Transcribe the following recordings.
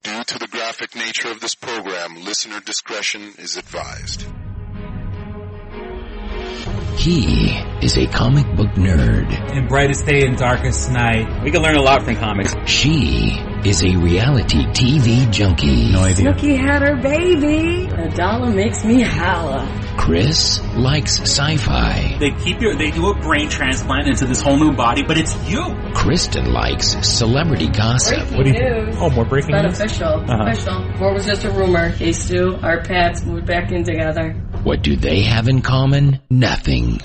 Due to the graphic nature of this program, listener discretion is advised. He is a comic book nerd. In brightest day and darkest night. We can learn a lot from comics. She is a reality TV junkie. No idea. Snooki had her baby. A dollar makes me holla. Chris likes sci-fi. They do a brain transplant into this whole new body, but it's you. Kristen likes celebrity gossip. Breaking news. Oh, more breaking news? It's not official. Official. Before it was just a rumor. Hey, Stu, our paths moved back in together. What do they have in common? Nothing.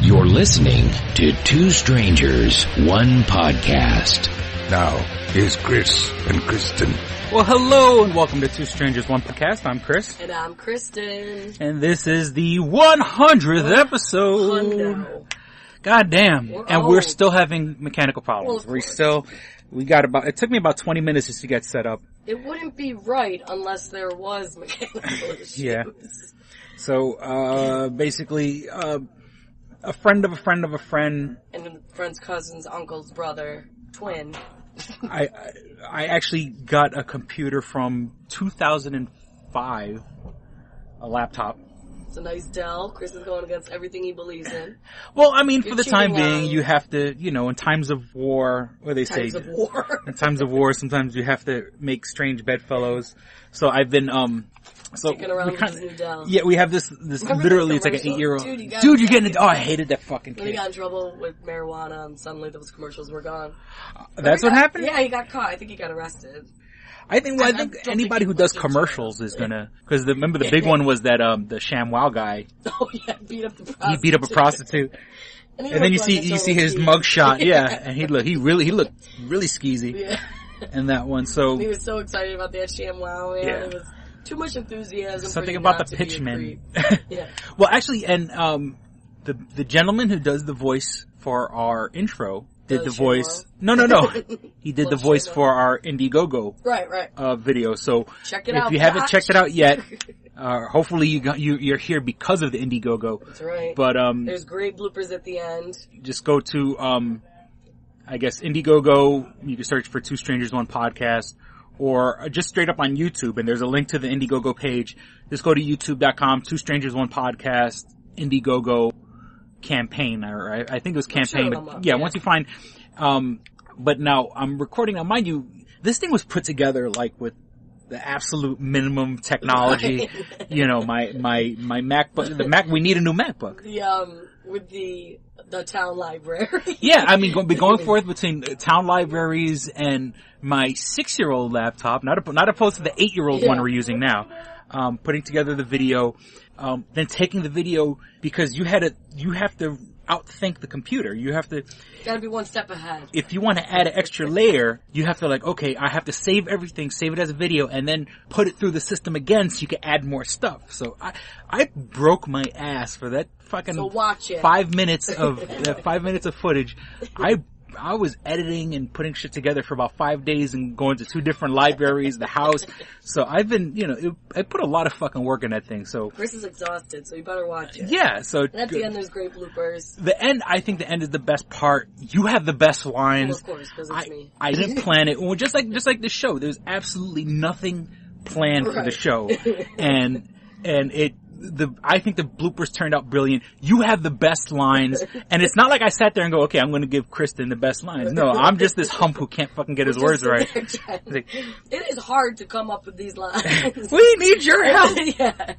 You're listening to Two Strangers, One Podcast. Now, here's Chris and Kristen. Well, hello and welcome to Two Strangers, One Podcast. I'm Chris. And I'm Kristen. And this is the 100th episode. Hundo. God damn. We're and old. we're still having mechanical problems. Well, It took me about 20 minutes just to get set up. It wouldn't be right unless there was mechanical issues. Yeah. So, basically, a friend of a friend of a friend. And a friend's cousin's uncle's brother, twin. I actually got a computer from 2005, a laptop. It's a nice Dell. Chris is going against everything he believes in. Well, I mean, You're for the time cheating being, on- you have to, in times of war, what do they say? Times of war. In times of war, sometimes you have to make strange bedfellows. So I've been, Kicking around with his new Dell. yeah, we have this Remember literally, the it's like an commercial? 8-year-old. Dude, you're getting it. Oh, I hated that fucking When he kid. got in trouble with marijuana and suddenly those commercials were gone. That's what happened? Yeah, he got caught. I think he got arrested. I think I don't anybody think who does he was in commercials jail. is gonna, cause remember the big one was that, the ShamWow guy. Oh yeah, beat up the prostitute. He beat up a prostitute. And And then you see his mugshot, yeah, and he looked really skeezy Yeah. in that one. So He was so excited about that ShamWow, man. Yeah. It was too much enthusiasm. something for you about not the to be a pitchman. creep. Yeah. Well, actually, and the gentleman who does the voice for our intro did the Does voice. ShamWow? No. He did the Love voice ShamWow. for our Indiegogo Right. video. So Check it if out. you haven't Watch. checked it out yet, hopefully you're here because of the Indiegogo. That's right. But There's great bloopers at the end. just go to I guess Indiegogo. You can search for Two Strangers One Podcast, or just straight up on YouTube. And there's a link to the Indiegogo page. Just go to youtube.com. Two Strangers One Podcast Indiegogo campaign. Or I think it was campaign. it'll come up, yeah, yeah. once you find. But now I'm recording. Now, mind you, this thing was put together like with the absolute minimum technology. Right. My MacBook. The Mac. We need a new MacBook. With the town library. Yeah, I mean, going forth between town libraries and my 6-year-old laptop, not opposed to the 8-year-old one Yeah. we're using now. Putting together the video, then taking the video because you have to outthink the computer. You have to, Gotta be one step ahead. if you want to add an extra layer, you have to okay, I have to save everything, save it as a video, and then put it through the system again so you can add more stuff. So I broke my ass for that fucking So watch it. 5 minutes of 5 minutes of footage. I was editing and putting shit together for about 5 days and going to 2 different libraries, the house. So I've been, I put a lot of fucking work in that thing. So Chris is exhausted, so you better watch it. yeah, so And at the end, there's great bloopers. the end, I think the end is the best part. You have the best Well, lines. of course, because it's me. I didn't plan it. Well, just like the show, there's absolutely nothing planned for the Right. show, and I think the bloopers turned out brilliant. You have the best lines, and it's not like I sat there and go, okay, I'm going to give Kristen the best lines. No, I'm just this hump who can't fucking get his words right. It is hard to come up with these lines. We need your help. Yeah,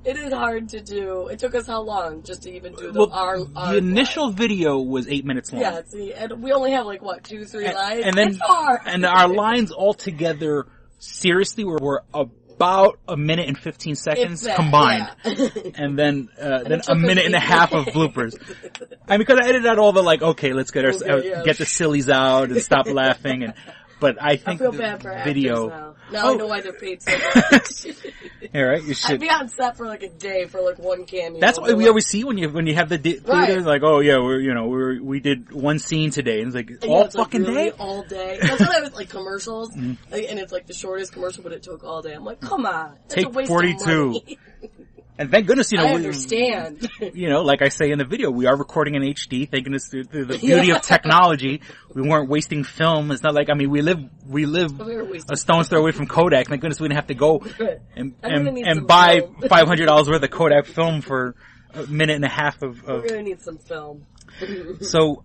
it is hard to do. It took us how long just to even do our The initial video was 8 minutes long. Yeah, see, and we only have 2, 3 lines. And then it's hard. and our lines all together, seriously, were about a minute and 15 seconds If that, combined, yeah. and then it took a minute us and a half of bloopers. I mean, because I edited out all the okay, let's get get the sillies out and stop laughing, but I think I feel bad for video. actors now. I know why they're paid so much. All right, you I'd should. be on set for a day for one cameo. That's what we always see when you have the theaters, Right. oh yeah, we did one scene today, and it's Yeah, all it's fucking really day. all day. That's what I was commercials, and it's the shortest commercial, but it took all day. I'm like, come on, that's Take a waste 42. Of money. And thank goodness, I understand. Like I say in the video, we are recording in HD. Thank goodness through the beauty of technology. We weren't wasting film. It's not like, we live a stone's throw away from Kodak. Thank goodness we didn't have to go and buy $500 worth of Kodak film for a minute and a half of. We're gonna need some film. So,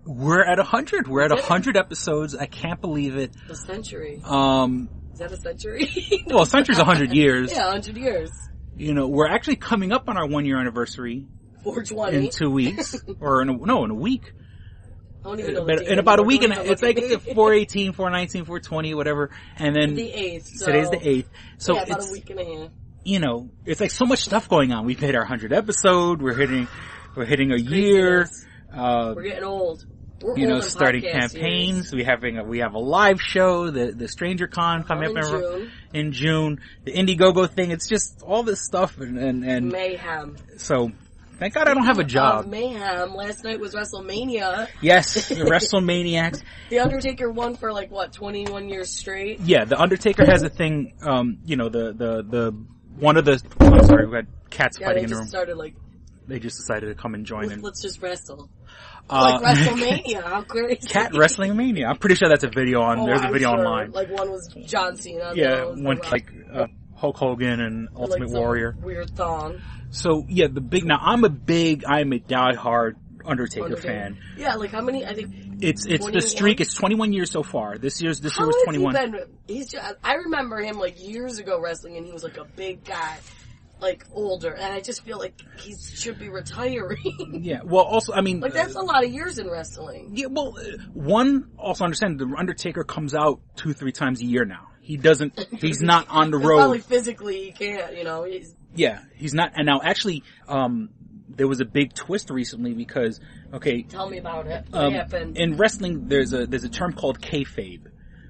we're at 100. We're at 100 episodes. I can't believe it. A century. Is that a century? Well, a century's 100 years. Yeah, 100 years. We're actually coming up on our 1 year anniversary. 420. In 2 weeks. Or in a week. I don't even know in about a week, and it's like 418, 419, 420, whatever. And then the 8th. So today's the 8th. So yeah, about a week and a half. It's like so much stuff going on. We've hit our 100th episode. We're hitting a year. We're getting old. We're starting campaigns. Years. We have a live show, the Stranger Con coming up in June. The Indiegogo thing. It's just all this stuff and mayhem. So thank God I don't have a job. Mayhem. Last night was WrestleMania. Yes, the WrestleManiacs. The Undertaker won for 21 years straight. Yeah, the Undertaker has a thing. The one of the. I'm sorry, we had cats fighting in the room. They just decided to come and join. Let's just wrestle. WrestleMania, how crazy. Cat Wrestling Mania. I'm pretty sure that's a video there's a video online. One was John Cena. Yeah, one Hulk Hogan and Ultimate Warrior. Weird thong. So, yeah, I'm a diehard Undertaker fan. Yeah, how many, I think. It's the streak, it's 21 years so far. This year was 21. I remember him years ago wrestling and he was a big guy. Older, and I just feel like he should be retiring. Yeah, well, also, that's a lot of years in wrestling. Yeah, well, also understand, the Undertaker comes out 2-3 times a year now. He's not on the road. Probably physically he can't, Yeah, he's not, and now actually, there was a big twist recently because, tell me about it. What happened? In wrestling, there's a term called kayfabe,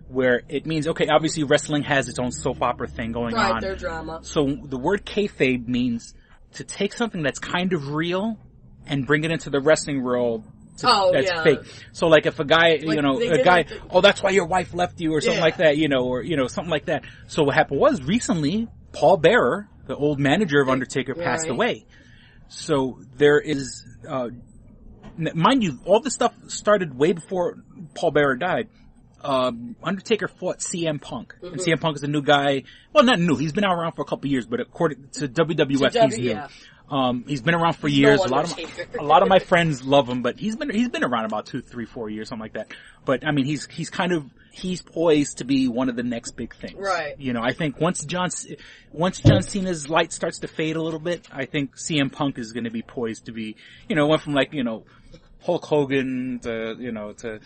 where it means, obviously wrestling has its own soap opera thing going on. Right, their drama. So the word kayfabe means to take something that's kind of real and bring it into the wrestling world that's fake. So if a guy, that's why your wife left you or something like that, or something like that. So what happened was recently, Paul Bearer, the old manager of Undertaker, passed away. So there is, mind you, all this stuff started way before Paul Bearer died. Undertaker fought CM Punk. Mm-hmm. And CM Punk is a new guy. Well, not new. He's been around for a couple of years, but according to WWF, he's new. Yeah. He's been around for years. A lot of my friends love him, but he's been around about 2, 3, 4 years, something like that. But he's poised to be one of the next big things. Right. I think once John Cena's light starts to fade a little bit, I think CM Punk is going to be poised to be, went from Hulk Hogan to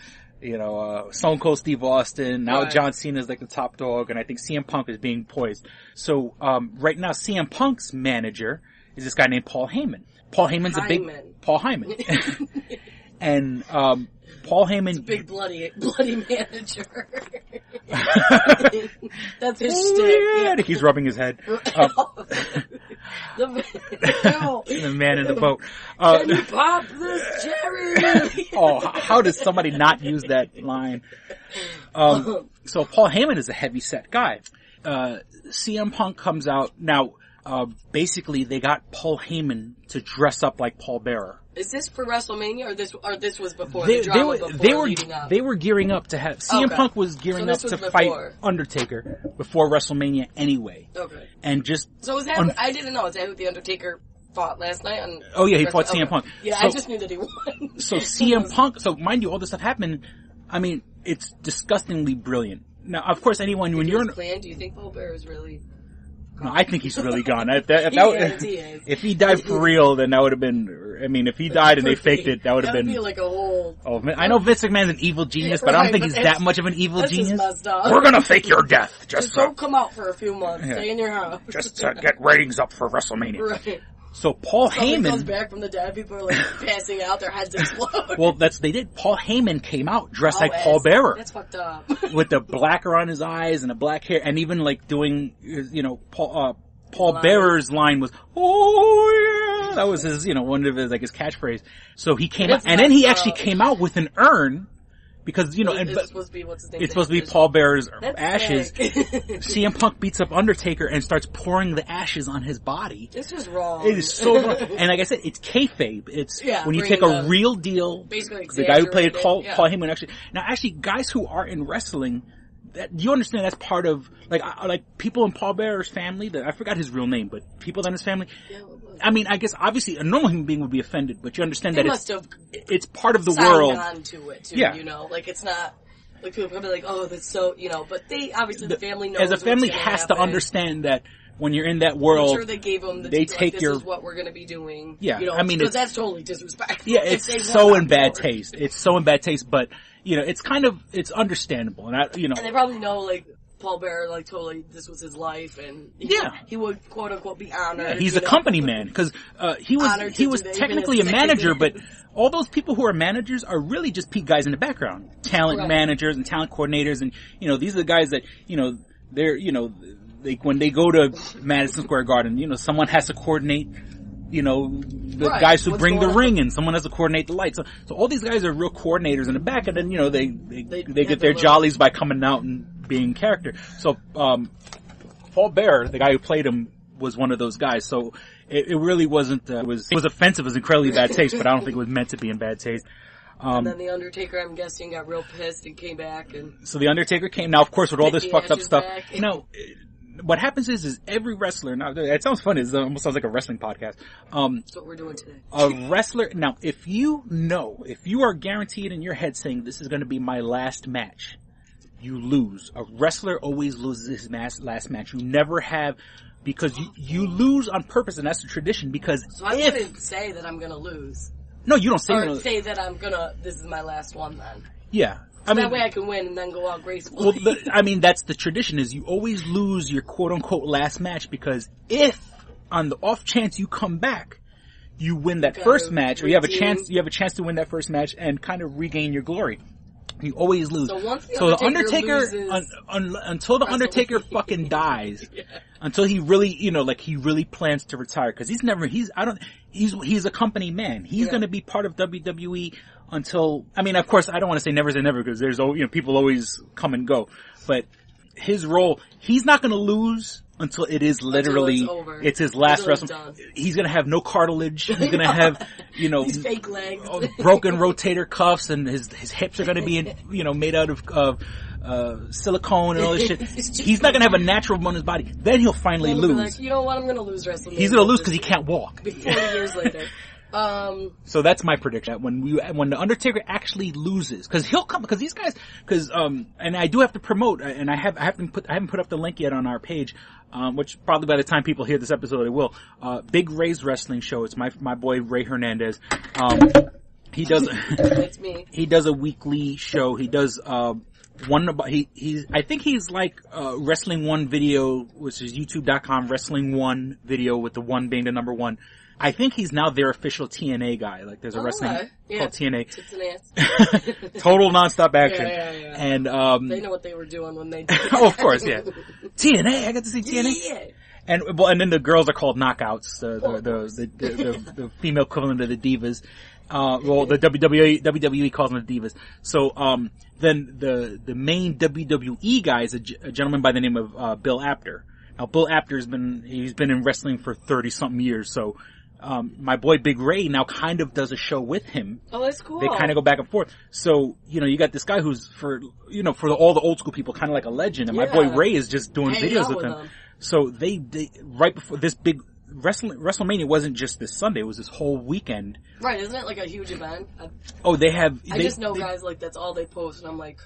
Stone Cold Steve Austin. Now John Cena's the top dog, and I think CM Punk is being poised. So, right now, CM Punk's manager is this guy named Paul Heyman. Paul Heyman's Paul Heyman. And, Paul Heyman. It's a big bloody manager. That's his shtick. Yeah. He's rubbing his head. The man in the boat. Can you pop this cherry? How does somebody not use that line? So Paul Heyman is a heavy-set guy. CM Punk comes out. Now, basically, they got Paul Heyman to dress up like Paul Bearer. Is this for WrestleMania, or this was before the drama leading up? They were gearing up to have... CM Punk was gearing up to fight Undertaker before WrestleMania anyway. Okay. And just... So is that... I didn't know. Is that who the Undertaker fought last night? He fought CM Punk. Yeah, I just knew that he won. So CM Punk... So mind you, all this stuff happened. It's disgustingly brilliant. Now, of course, anyone... when you're... Do you think Paul Bearer is really... No, I think he's really gone. If he died for real, then that would have been... if he died and they faked it, that would have been... That would be like a whole... I know Vince McMahon's an evil genius, but I don't think he's that much of an evil genius. Messed up. We're gonna fake your death. Just don't come out for a few months. Yeah. Stay in your house. Just to get ratings up for WrestleMania. Right. So Paul Heyman comes back from the dead. People are passing out. Their heads explode. Well, they did. Paul Heyman came out dressed like Paul Bearer. That's fucked up. With the black around his eyes and the black hair, and even doing, Paul Bearer's line was, "Oh yeah," that was his, one of his his catchphrase. So he came out, and then he actually came out with an urn, Because, you know, it's supposed to be, what's his name? It's supposed to be Paul Bearer's ashes. CM Punk beats up Undertaker and starts pouring the ashes on his body. This was wrong. It is so wrong. And like I said, it's kayfabe. It's when you take a real deal, the guy who played Paul Heyman actually, guys who are in wrestling, that you understand that's part of, like people in Paul Bearer's family, I forgot his real name, but people in his family, I mean, I guess obviously a normal human being would be offended, but you understand that it's part of the world. On to it too, you know, like it's not, like people probably like, oh, that's so, you know, but they, obviously the family knows. As a family has to understand that when you're in that world, I'm sure they gave them they take this is what we're going to be doing. Yeah, you know, I mean, because that's totally disrespectful. Yeah, it's so in bad taste. It's so in bad taste, but, you know, it's understandable. And and they probably know, like, Paul Bearer, like, totally, this was his life, and he would quote unquote be honored. Yeah, he's a company man, because he was technically a manager, but all those people who are managers are really just guys in the background, talent managers and talent coordinators, and you know, these are the guys that, you know, they're, you know, when they go to Madison Square Garden, you know, someone has to coordinate, you know, the guys who bring the ring in. Someone has to coordinate the lights. So all these guys are real coordinators in the back, and then, you know, they get their jollies by coming out and being character. So, Paul Bearer, the guy who played him, was one of those guys. So it really wasn't, it was offensive. It was incredibly bad taste, but I don't think it was meant to be in bad taste. And then the Undertaker, I'm guessing, got real pissed and came back. And so the Undertaker came, now of course with all this fucked up stuff. Now, what happens is every wrestler, now it sounds funny, it almost sounds like a wrestling podcast. That's what we're doing today. A wrestler, now if you are guaranteed in your head saying this is going to be my last match, you lose. A wrestler always loses his last match. You never have, because you lose on purpose, and that's the tradition, because so I wouldn't say that I'm going to lose. No, you don't say or say that I'm going to, this is my last one then. Yeah. So that way I can win and then go out gracefully. Well, I mean, that's the tradition, is you always lose your quote-unquote last match, because if, on the off chance you come back, you win that first match, or you have a chance to win that first match and kind of regain your glory. You always lose. So the Undertaker until the Undertaker fucking dies, until he really, you know, like he really plans to retire, because he's a company man. He's going to be part of WWE until, I mean, of course, I don't want to say never say never, because there's, you know, people always come and go, but his role, he's not going to lose until it is literally, it's his last wrestling. He's gonna have no cartilage. He's gonna have, you know, his fake legs, broken rotator cuffs, and his hips are gonna be, you know, made out of silicone and all this shit. He's not gonna have a natural bone in his body. Then he'll finally lose. Like, you know what? I'm gonna lose WrestleMania. He's gonna lose because he can't walk. 40 years later. So that's my prediction. When the Undertaker actually loses, because he'll come, because these guys, and I do have to promote, and I haven't put up the link yet on our page, which probably by the time people hear this episode, it will. Big Ray's wrestling show. It's my boy Ray Hernandez. He does, that's me. He does a weekly show. He does, one about, I think he's like, Wrestling One video, which is youtube.com, Wrestling One video, with the one being the number one. I think he's now their official TNA guy. Like, there's a wrestling called TNA. Tits and ass. Total nonstop action. Yeah. And, they know what they were doing when they did oh, of course, yeah. TNA, I got to see TNA. Yeah. And then the girls are called Knockouts, the female equivalent of the Divas. The WWE calls them the Divas. So, then the main WWE guy is a gentleman by the name of, Bill Apter. Now, Bill Apter's been in wrestling for 30-something years, so, my boy Big Ray now kind of does a show with him. Oh, that's cool. They kind of go back and forth. So, you know, you got this guy who's for all the old school people, kind of like a legend, and my boy Ray is just doing videos with him. So they right before this big WrestleMania wasn't just this Sunday, it was this whole weekend. Right, isn't it like a huge event? I just know guys like that's all they post, and I'm like,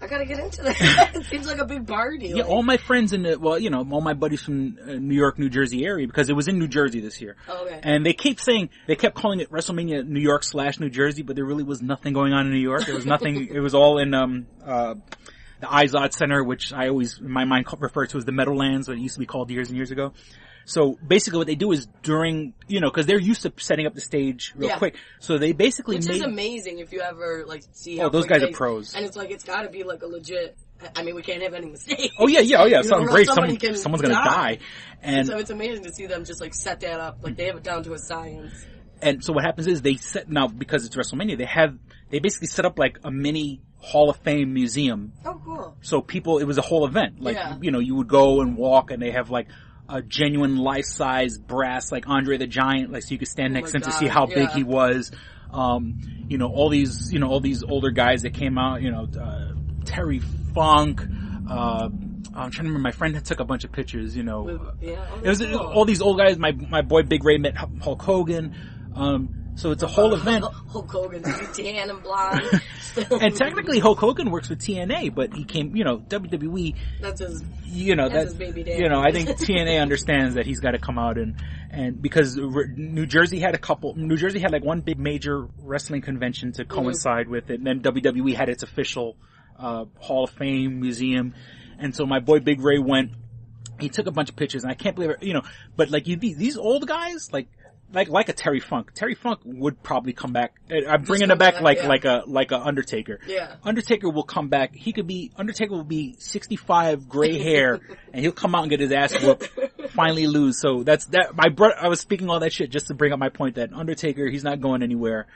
I gotta get into that. It seems like a big party. Yeah, all my friends all my buddies from New York, New Jersey area, because it was in New Jersey this year. Oh, okay. And they kept calling it WrestleMania New York / New Jersey, but there really was nothing going on in New York. There was nothing, it was all in, the Izod Center, which I always, in my mind, refer to as the Meadowlands, what it used to be called years and years ago. So basically what they do is during, cause they're used to setting up the stage real quick. So they basically Which is amazing if you ever, see how those guys are pros. And it's it's gotta be a legit, I mean, we can't have any mistakes. Oh yeah. Something great. Someone's gonna die. And so it's amazing to see them just set that up. They have it down to a science. And so what happens is now because it's WrestleMania, they basically set up like a mini Hall of Fame museum. Oh, cool. So it was a whole event. Like, you would go and walk and they have like a genuine life-size brass, like Andre the Giant, like so you could stand next to him to see how big he was. All these older guys that came out, Terry Funk, I'm trying to remember, my friend took a bunch of pictures, it was all these old guys, my boy Big Ray met Hulk Hogan, so it's a whole event. Hulk Hogan's tan and blonde. And technically Hulk Hogan works with TNA, but he came, WWE. That's his, that's his baby daddy. I think TNA understands that he's got to come out and because New Jersey had like one big major wrestling convention to coincide with it, and then WWE had its official, Hall of Fame museum. And so my boy Big Ray went, he took a bunch of pictures, and I can't believe it, but like these old guys, like a Terry Funk. Terry Funk would probably come back. I'm bringing it back like a Undertaker. Yeah. Undertaker will come back. Undertaker will be 65, gray hair, and he'll come out and get his ass whooped, finally lose. So I was speaking all that shit just to bring up my point that Undertaker, he's not going anywhere.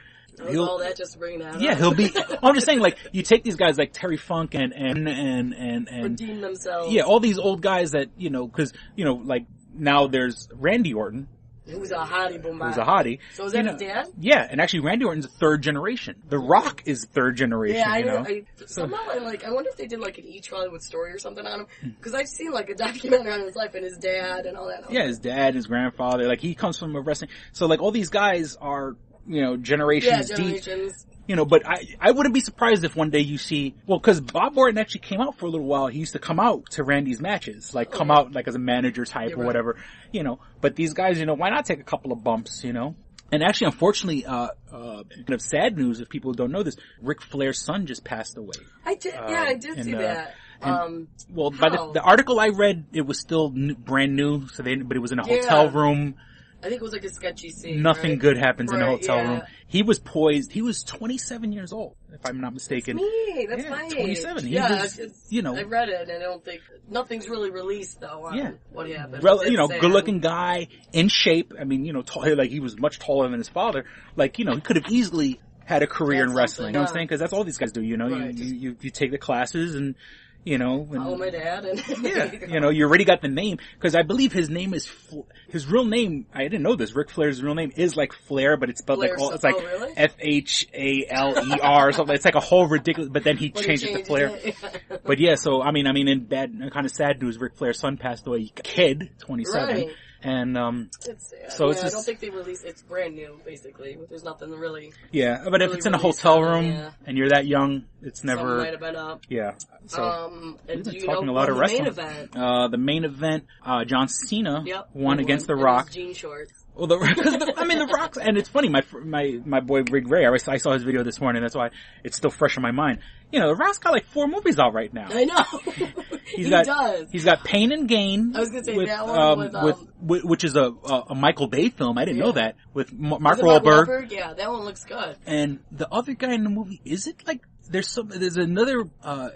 All that just to bring that up. Yeah, he'll be, I'm just saying, like, you take these guys like Terry Funk and redeem themselves. Yeah, all these old guys that, cause, like, now there's Randy Orton. Who's a hottie, boom. Who's a hottie. So is that his dad? Yeah, and actually Randy Orton's a third generation. The Rock is third generation, Yeah, somehow I wonder if they did like an Each Hollywood Story or something on him. Because I've seen like a documentary on his life and his dad and all that. Yeah, his dad, his grandfather, like he comes from a wrestling, so like all these guys are, generations deep. But I wouldn't be surprised if one day you see, cause Bob Orton actually came out for a little while. He used to come out to Randy's matches, like come out like as a manager type or whatever, but these guys, why not take a couple of bumps, And actually, unfortunately, kind of sad news if people don't know this, Ric Flair's son just passed away. I did see that. By the article I read, it was still brand new, but it was in a hotel room. I think it was like a sketchy scene. Nothing good happens in a hotel room. He was poised. He was 27 years old, if I'm not mistaken. That's my age. 27. He was, I read it, and I don't think nothing's really released though on what happened. Good-looking guy, in shape. I mean, like he was much taller than his father. Like, he could have easily had a career in wrestling. You know what I'm saying? Because that's all these guys do. You take the classes and. Follow my dad and you already got the name, because I believe his name is, his real name, I didn't know this, Ric Flair's real name is like Flair, but it's spelled like, it's like Fhaler or something, it's like a whole ridiculous, but then he changed it to Flair. But yeah, so, I mean, in bad, kind of sad news, Ric Flair's son passed away, kid, 27. Right. And, it's sad. So it's I don't think they released, it's brand new, basically. There's nothing really. Yeah, but if it's in a hotel room, and you're that young, it's never. Something might have been up. Yeah. So, and we've been talking a lot of wrestling. The main event, John Cena won against The Rock. Jean shorts. Well, The Rock, and it's funny, my boy Big Ray, I saw his video this morning, that's why it's still fresh in my mind. The Rock's got like 4 movies out right now. I know. He does. He's got Pain and Gain. I was gonna say that one which is a Michael Bay film, I didn't know that, with Mark Wahlberg. Yeah, that one looks good. And the other guy in the movie, is it like, there's another, I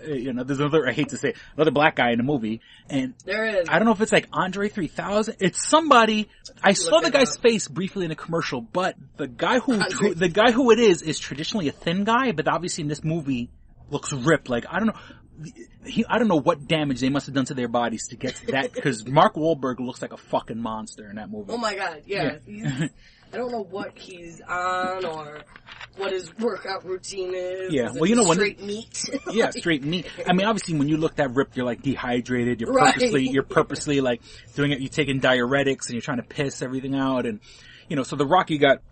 hate to say it, another black guy in the movie, and there is. I don't know if it's like Andre 3000. It's somebody. I saw the guy's face briefly in a commercial, but the guy who it is traditionally a thin guy, but obviously in this movie looks ripped. Like, I don't know. I don't know what damage they must have done to their bodies to get to that, because Mark Wahlberg looks like a fucking monster in that movie. Oh my god, yeah. I don't know what he's on or what his workout routine is. Yeah, straight meat. Yeah, straight meat. I mean, obviously, when you look that ripped, you're like dehydrated. You're purposely like doing it. You're taking diuretics and you're trying to piss everything out. And so The Rock, you got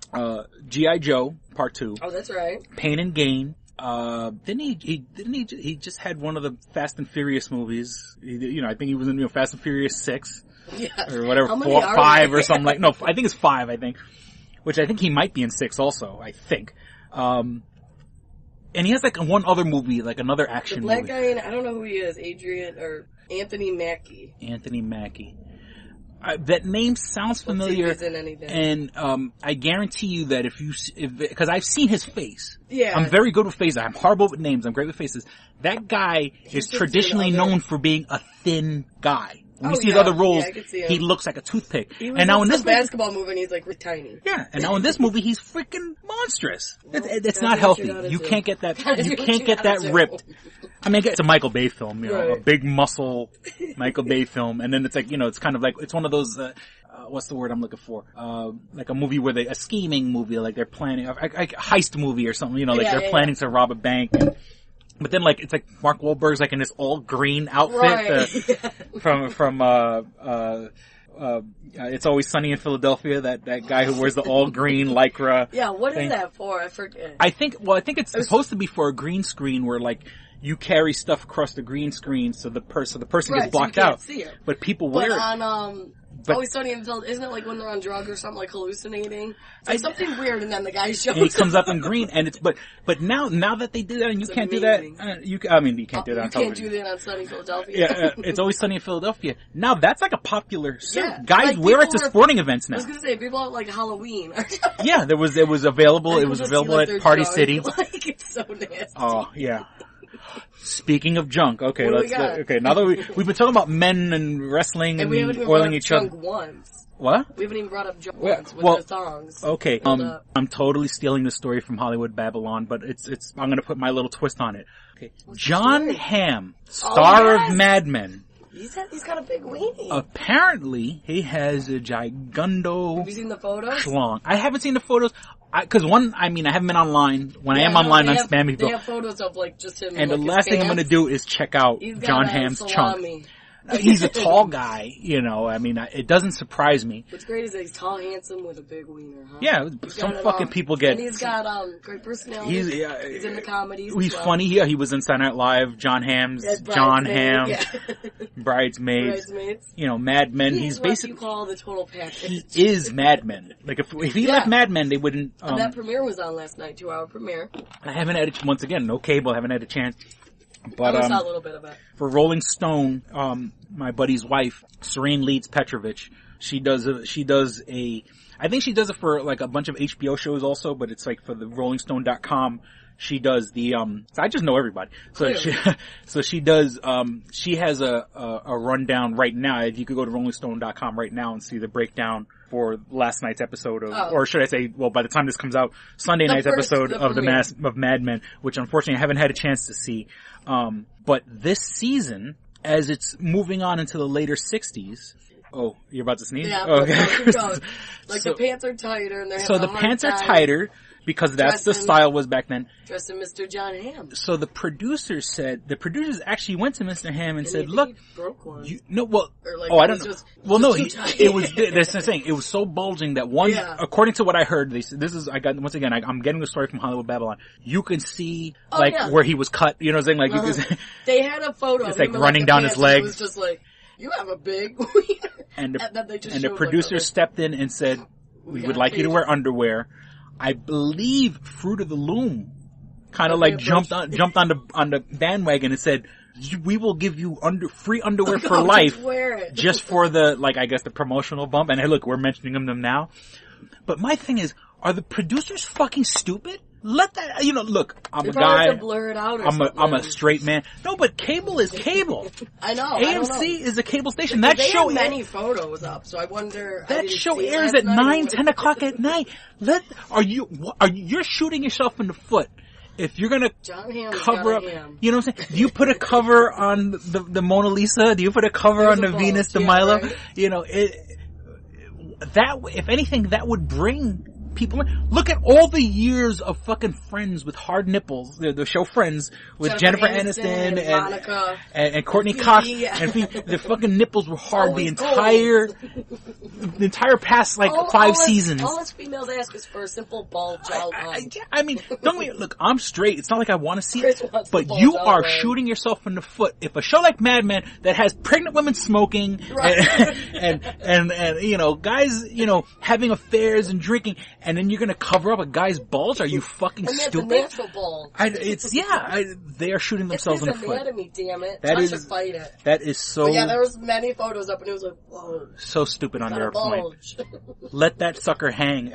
G.I. Joe Part 2. Oh, that's right. Pain and Gain. He just had one of the Fast and Furious movies. I think he was in Fast and Furious 6. Yeah. Or whatever, 5 or something like. No, I think it's 5. I think. Which I think he might be in 6 also, I think. And he has like one other movie, like another action movie. The black guy, I don't know who he is, Anthony Mackie. Anthony Mackie. That name sounds familiar. Let's see if he's in anything. And, I guarantee you that because I've seen his face. Yeah. I'm very good with faces. I'm horrible with names. I'm great with faces. That guy is traditionally known for being a thin guy. When he sees other roles, he looks like a toothpick. And now in this basketball movie, and he's like tiny. Yeah, and now in this movie, he's freaking monstrous. It's not healthy. You can't get that. You can't get that ripped. I mean, it's a Michael Bay film, a big muscle Michael Bay film, and then it's like, it's kind of like, it's one of those, what's the word I'm looking for? Like a movie where a scheming movie, like they're planning, like a heist movie or something, they're planning to rob a bank. But then, like, it's like Mark Wahlberg's like in this all green outfit, from It's Always Sunny in Philadelphia, that guy who wears the all green lycra. Yeah, what thing. Is that for? I forget. I think it's supposed to be for a green screen where, like, you carry stuff across the green screen so the person gets blocked out. See it. But people wear it. Always Sunny in Philadelphia, isn't it like when they're on drugs or something, like hallucinating? It's like something weird, and then the guy shows up. And he comes up in green, and it's, but now that they do that, and you can't do that, you can't do that on television. You can't do that on Sunny in Philadelphia. Yeah, It's Always Sunny in Philadelphia. Now that's like a popular, guys like wear it to sporting events now. I was gonna say, people at like Halloween. Yeah, it was available at Party City. Like, it's so nasty. Oh, yeah. Speaking of junk, okay, now that we've been talking about men and wrestling and oiling each other. Once. What? We haven't even brought up junk once with the songs. Okay, I'm totally stealing the story from Hollywood Babylon, but I'm gonna put my little twist on it. Okay. John Hamm, star of Mad Men. He's got a big weenie. Apparently, he has a gigundo. Have you seen the photos? Schlong. I haven't seen the photos. I haven't been online. When I am online, I'm spamming people. They have photos of, like, just him. And the last thing I'm going to do is check out John Hamm's chunk. He's a tall guy, it doesn't surprise me. What's great is that he's tall, handsome, with a big wiener, huh? Yeah, some fucking people get... And he's got, great personality. He's in the comedies. He's funny. Yeah, he was in Saturday Night Live, John Hamm, Bridesmaids. Mad Men. He's basically... you call the total package. He is Mad Men. Like, if he left Mad Men, they wouldn't... that premiere was on last night, 2-hour premiere. I haven't had it, once again, no cable, haven't had a chance. But, I saw a little bit of it. For Rolling Stone, my buddy's wife, Serene Leeds Petrovich, I think she does it for like a bunch of HBO shows also, but it's like for the RollingStone.com. She does the, I just know everybody. So she does, she has a rundown right now. You could go to RollingStone.com right now and see the breakdown for last night's episode or should I say, well, by the time this comes out, Sunday night's episode of Mad Men, which unfortunately I haven't had a chance to see. But this season, as it's moving on into the later 60s, oh, you're about to sneeze? Yeah, okay. Like the pants are tighter and they're so the pants are tighter. Because that's the style was back then. Dressed in Mr. John Hamm. So the producers actually went to Mr. Hamm and said, "Look, he broke one. I don't know. It was. That's the thing. It was so bulging that according to what I heard, they said, I'm getting the story from Hollywood Babylon. You can see where he was cut. You know what I'm saying? Like you can, they had a photo. It's like running down his leg. It was just like, you have a big wiener. And the producers stepped in and said, "We would like you to wear underwear." I believe Fruit of the Loom kind of jumped on the bandwagon and said, "We will give you free underwear for life, just for the the promotional bump." And hey, look, we're mentioning them now. But my thing is, are the producers fucking stupid? Let that, look, I'm a guy. To blur it out I'm a straight man. No, but cable is cable. I know. AMC is a cable station. That show had many photos up, so I wonder. That show airs at 9, 10 o'clock at night. You're shooting yourself in the foot. If you're gonna cover up, you know what I'm saying? Do you put a cover on the Mona Lisa? Do you put a cover on the Venus de Milo? Right. If anything, that would bring people in. Look at all the years of fucking Friends with hard nipples. The show Friends with Jennifer Aniston and Courtney Cox. And the fucking nipples were hard the entire past 5 seasons. All us females ask is for a simple bald child. I mean, look, I'm straight. It's not like I want to see it, but you are shooting yourself in the foot. If a show like Mad Men that has pregnant women smoking and guys, having affairs and drinking, and then you're gonna cover up a guy's balls? Are you fucking stupid? It's a natural bulge. They are shooting themselves in the foot. It's anatomy, damn it. I should fight it. That is so. But yeah, there was many photos up, and it was like, whoa. So stupid on their point. Let that sucker hang.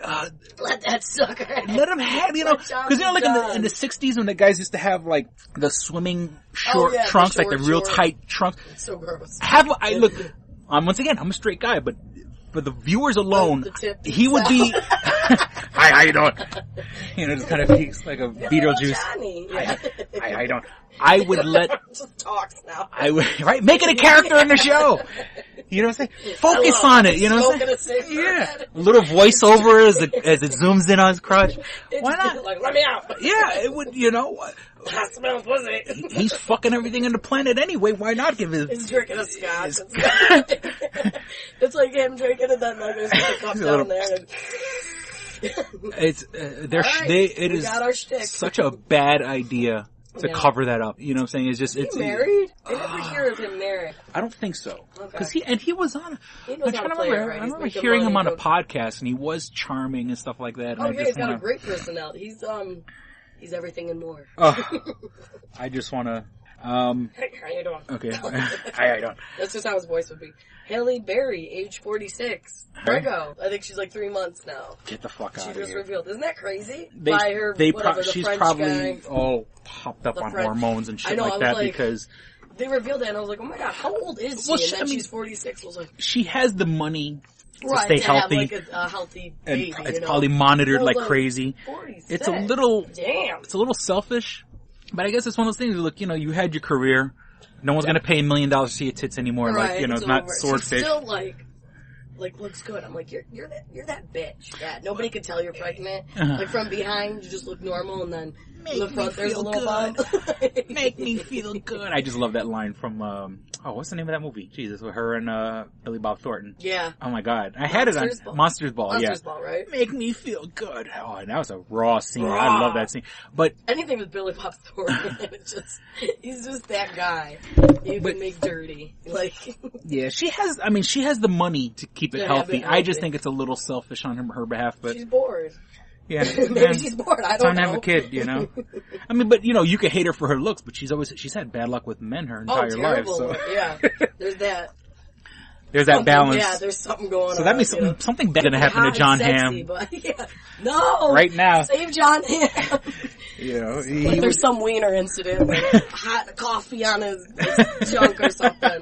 let that sucker. Let him have, because like in the 60s when the guys used to have like the swimming short trunks, like the real tight trunks. It's so gross. Once again, I'm a straight guy, but for the viewers alone, he would be. Hi, how you doing? Just kind of peeks like a Beetlejuice. Yeah. Hi, how you doing? I would let. Just talks now. Right? Make it a character in the show. You know what I'm saying? Focus on it. You know what I'm saying? Yeah. A little voiceover as it zooms in on his crotch. Why not? Like, let me out. Yeah, it would. I smell pussy. He's fucking everything on the planet anyway. Why not give his? He's drinking a scotch. It's like him drinking and then there's a cup down there. It is such a bad idea to cover that up. You know what I'm saying? It's just, Is he married? I never hear of him married. I don't think so. Okay. Cause he was on, I remember hearing him on a podcast and he was charming and stuff like that. And he's got a great personality. He's everything and more. I just wanna, hey, how you doing? Okay. How you doing? That's just how his voice would be. Halle Berry, age 46. Prego. I think she's like 3 months now. Get the fuck out of here. She just revealed. Isn't that crazy? She's probably all popped up on hormones and shit like that because... They revealed that and I was like, oh my god, how old is she? And then she's 46. I was like... She has the money to stay healthy. Have like a healthy baby, and it's probably monitored like crazy. 46. It's a little... Damn. It's a little selfish. But I guess it's one of those things, look, you had your career. No one's gonna pay $1 million to see your tits anymore. Right, like, it's not Swordfish. She's still like looks good. I'm like, you're that bitch. Yeah, nobody can tell you're pregnant. Like from behind, you just look normal, and then in the front there's a little bump. Make me feel good. I just love that line from what's the name of that movie? Jesus, with her and Billy Bob Thornton. Yeah. Oh my god, I had it on Monsters Ball. Monsters Ball, right? Make me feel good. Oh, and that was a raw scene. I love that scene. But anything with Billy Bob Thornton, he's just that guy. You can make dirty. Like yeah, she has the money to keep it healthy. I just think it's a little selfish on her behalf. But she's bored. Yeah, maybe she's bored. I don't know. Time to have a kid, I mean, but you could hate her for her looks, but she's had bad luck with men her entire life. So yeah, there's that. There's that balance. Yeah, there's something going on. So that means something bad gonna happen to John Hamm. But no, right now, save John Hamm. Like there's some wiener incident, like hot coffee on his junk or something.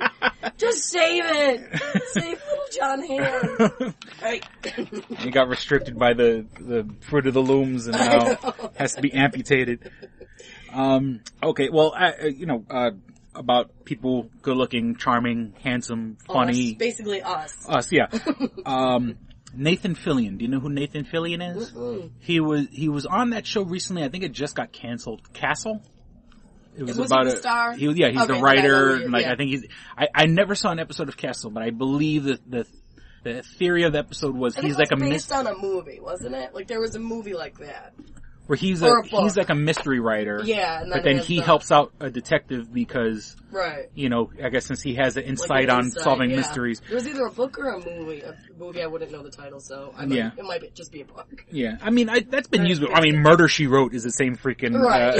Just save it. Save little John Hamm. Right. He got restricted by the Fruit of the Looms and now has to be amputated. Okay, well, about people good looking, charming, handsome, funny. Basically us. Us, yeah. Nathan Fillion. Do you know who Nathan Fillion is? Mm-mm. He was on that show recently. I think it just got canceled. Castle? It was about a star. He's the writer. I think I never saw an episode of Castle, but I believe that the theory of the episode was he's like based on a movie, wasn't it? Like there was a movie like that. Where he's like a mystery writer. Yeah, but then he helps out a detective because, right? I guess since he has an insight on solving mysteries. There was either a book or a movie. A movie I wouldn't know the title, so it might just be a book. Yeah, I mean that's been used. Murder She Wrote is the same freaking. Right.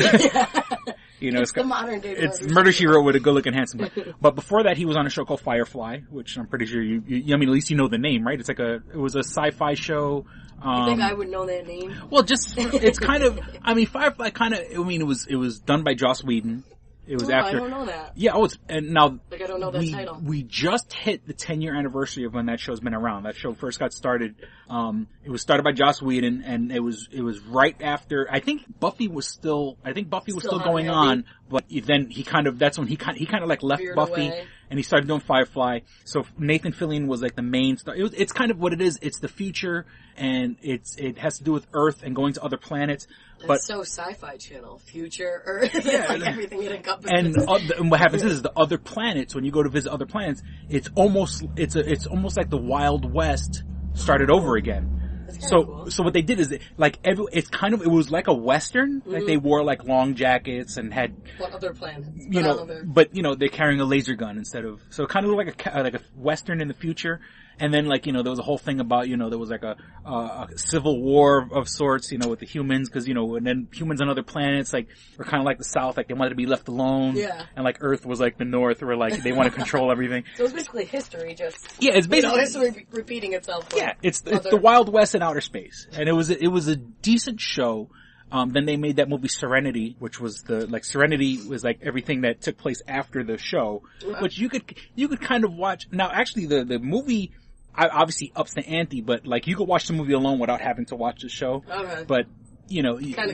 It's the modern day. It's Murder She Wrote with a good-looking, handsome guy. But before that, he was on a show called Firefly, which I'm pretty sure at least you know the name, right? It was a sci-fi show. You think I would know that name? Well, it's kind of, Firefly it was done by Joss Whedon. It was after. I don't know that. Yeah, and now. Like I don't know that title. We just hit the 10-year anniversary of when that show's been around. That show first got started. It was started by Joss Whedon, and it was right after. I think Buffy was still going on, but then that's when he kind of like left veered Buffy. Away. And he started doing Firefly. So Nathan Fillion was like the main star. It's kind of what it is. It's the future, and it has to do with Earth and going to other planets. That's so Sci-Fi Channel, future Earth, like everything it encompasses. And what happens is the other planets. When you go to visit other planets, it's almost like the Wild West started over again. Cool. So what they did is it was like a Western. Mm-hmm. Like they wore like long jackets and had. What other planets? But they're carrying a laser gun instead of. So it kind of looked like a Western in the future. And then like, there was a whole thing about, there was like a civil war of sorts, with the humans, cause, and then humans on other planets, like, were kind of like the South, like they wanted to be left alone. Yeah. And like Earth was like the North, where like they want to control everything. So it's basically history just. Yeah, it's basically. History repeating itself. Yeah, it's the Wild West in outer space. And it was a decent show. Then they made that movie Serenity, which was Serenity was like everything that took place after the show, which you could kind of watch. Now, actually, the movie obviously ups the ante, but like you could watch the movie alone without having to watch the show. Okay. But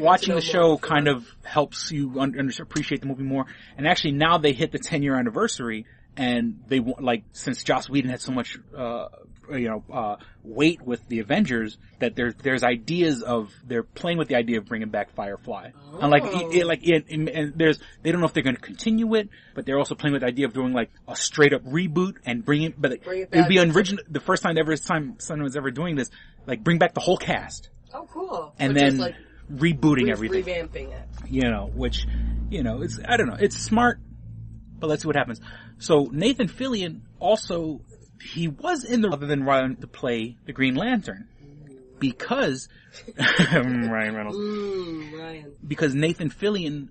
watching the show kind of helps you appreciate the movie more. And actually, now they hit the 10-year anniversary, and they since Joss Whedon had so much weight with the Avengers, that there's ideas of, they're playing with the idea of bringing back Firefly. Oh. And and they don't know if they're going to continue it, but they're also playing with the idea of doing like a straight up reboot and bring it back. It would be original, the first time someone was ever doing this, like bring back the whole cast. Oh, cool. And then rebooting everything. Revamping it. Which, it's, I don't know, it's smart, but let's see what happens. So Nathan Fillion also, he was in the, other than Ryan, to play the Green Lantern. Because, Ryan Reynolds. Ryan. Because Nathan Fillion,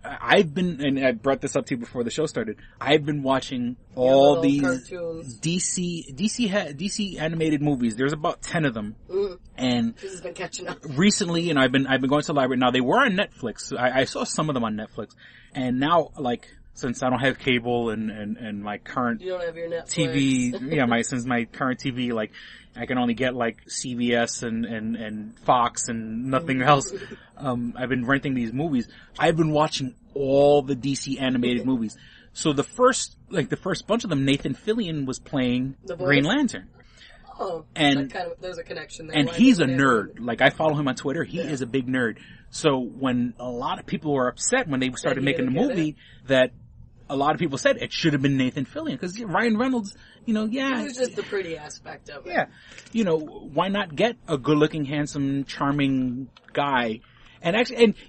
I've been, and I brought this up to you before the show started, I've been watching all these cartoons. DC animated movies. There's about 10 of them. And this has been catching up. Recently, I've been going to the library. Now, they were on Netflix. I saw some of them on Netflix. And now, since I don't have cable and my current you don't have your Netflix. TV, since my current TV, I can only get CBS and Fox and nothing else. I've been renting these movies. I've been watching all the DC animated movies. So the first bunch of them, Nathan Fillion was playing Green Lantern. Oh, and there's a connection there. And he's a nerd. I follow him on Twitter. He is a big nerd. So when a lot of people were upset when they started making the movie, that a lot of people said it should have been Nathan Fillion, because Ryan Reynolds, it was just the pretty aspect of it. Yeah. Why not get a good-looking, handsome, charming guy? And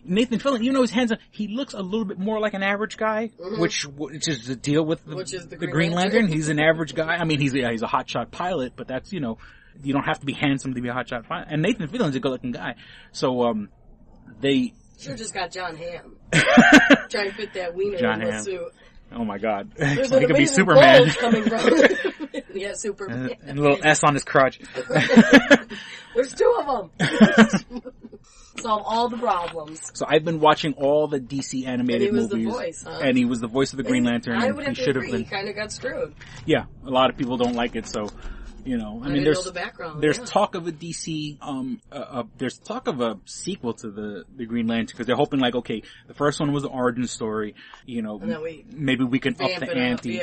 Nathan Fillion, he's handsome, he looks a little bit more like an average guy, which is the deal with the Green Lantern. He's an average guy. I mean, he's a hotshot pilot, but that's, you don't have to be handsome to be a hotshot pilot. And Nathan Fillion's a good-looking guy. So, they... Sure just got John Hamm. Trying to fit that wiener John in Hamm. the suit. Oh my God. There's he could be Superman. Coming from. Yeah, Superman. And a little S on his crotch. There's 2 of them. Solve all the problems. So I've been watching all the DC animated movies. And he was the voice, huh? And he was the voice of the Green Lantern. I would have to agree. Been. He kind of got screwed. Yeah. A lot of people don't like it, so... I mean, there's the background, there's talk of a DC, there's talk of a sequel to the Green Lantern, because they're hoping okay, the first one was the origin story, maybe we can up the ante.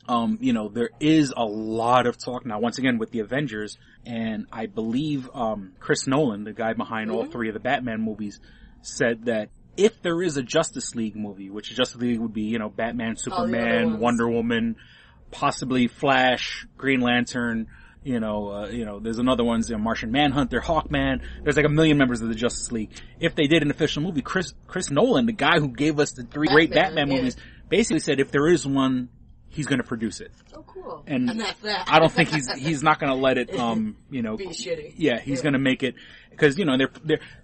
There is a lot of talk now, once again, with the Avengers, and I believe, Chris Nolan, the guy behind all 3 of the Batman movies, said that if there is a Justice League movie, which Justice League would be, Batman, Superman, Wonder Woman, possibly Flash, Green Lantern, there's another ones, Martian Manhunter, Hawkman. There's a million members of the Justice League. If they did an official movie, Chris Nolan, the guy who gave us the 3 great Batman movies, basically said if there is one, he's going to produce it. Oh, cool. And that's that. I don't think he's not going to let it, be shitty. Yeah, he's going to make it, because, they're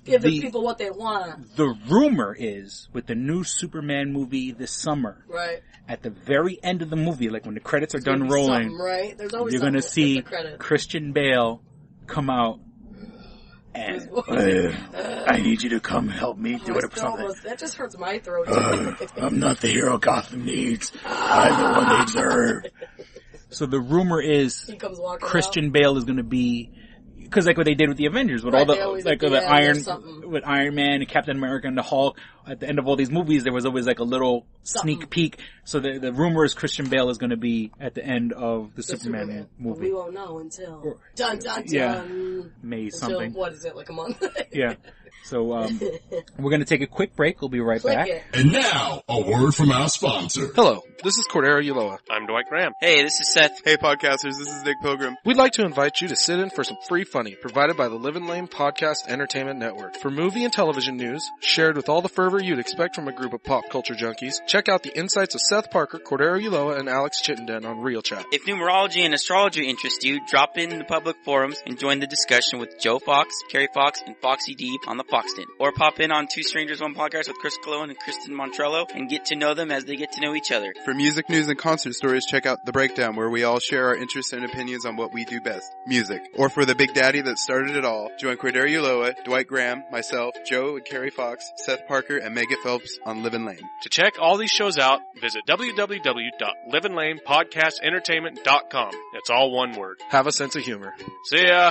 give the people what they want. The rumor is, with the new Superman movie this summer, right, at the very end of the movie, when the credits are done rolling, right? There's always you're going to see Christian Bale come out and I need you to come help me do it or something. That just hurts my throat. I'm not the hero Gotham needs. I'm the one they deserve. So the rumor is Christian Bale is going to be, because what they did with the Avengers, with all the with Iron Man and Captain America and the Hulk, at the end of all these movies, there was always a little sneak peek. So the rumor is Christian Bale is going to be at the end of the Superman movie. We won't know until dun dun dun. May something. What is it, a month? Yeah. So we're going to take a quick break. We'll be right back. And now, a word from our sponsor. Hello, this is Cordero Uloa. I'm Dwight Graham. Hey, this is Seth. Hey, podcasters, this is Nick Pilgrim. We'd like to invite you to sit in for some free funny provided by the Live and Lame Podcast Entertainment Network. For movie and television news, shared with all the fervor whatever you'd expect from a group of pop culture junkies, check out the insights of Seth Parker, Cordero Ulloa, and Alex Chittenden on Real Chat. If numerology and astrology interest you, drop in the public forums and join the discussion with Joe Fox, Carrie Fox, and Foxy D on the Foxton. Or pop in on Two Strangers One Podcast with Chris Cologne and Kristen Montrello and get to know them as they get to know each other. For music news and concert stories, check out The Breakdown, where we all share our interests and opinions on what we do best, music. Or for the big daddy that started it all, join Cordero Ulloa, Dwight Graham, myself, Joe and Carrie Fox, Seth Parker, and Megan Phelps on Livin' Lame. To check all these shows out, visit www.livinlamepodcastentertainment.com. It's all one word. Have a sense of humor. See ya!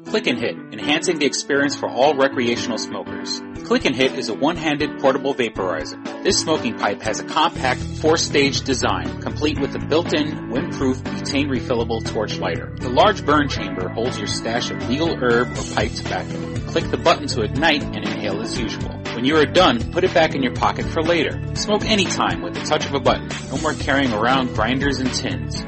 Click and Hit, enhancing the experience for all recreational smokers. Click and Hit is a one-handed portable vaporizer. This smoking pipe has a compact 4-stage design, complete with a built-in, wind-proof, butane refillable torch lighter. The large burn chamber holds your stash of legal herb or pipe tobacco. Click the button to ignite and inhale as usual. When you are done, put it back in your pocket for later. Smoke anytime with the touch of a button. No more carrying around grinders and tins.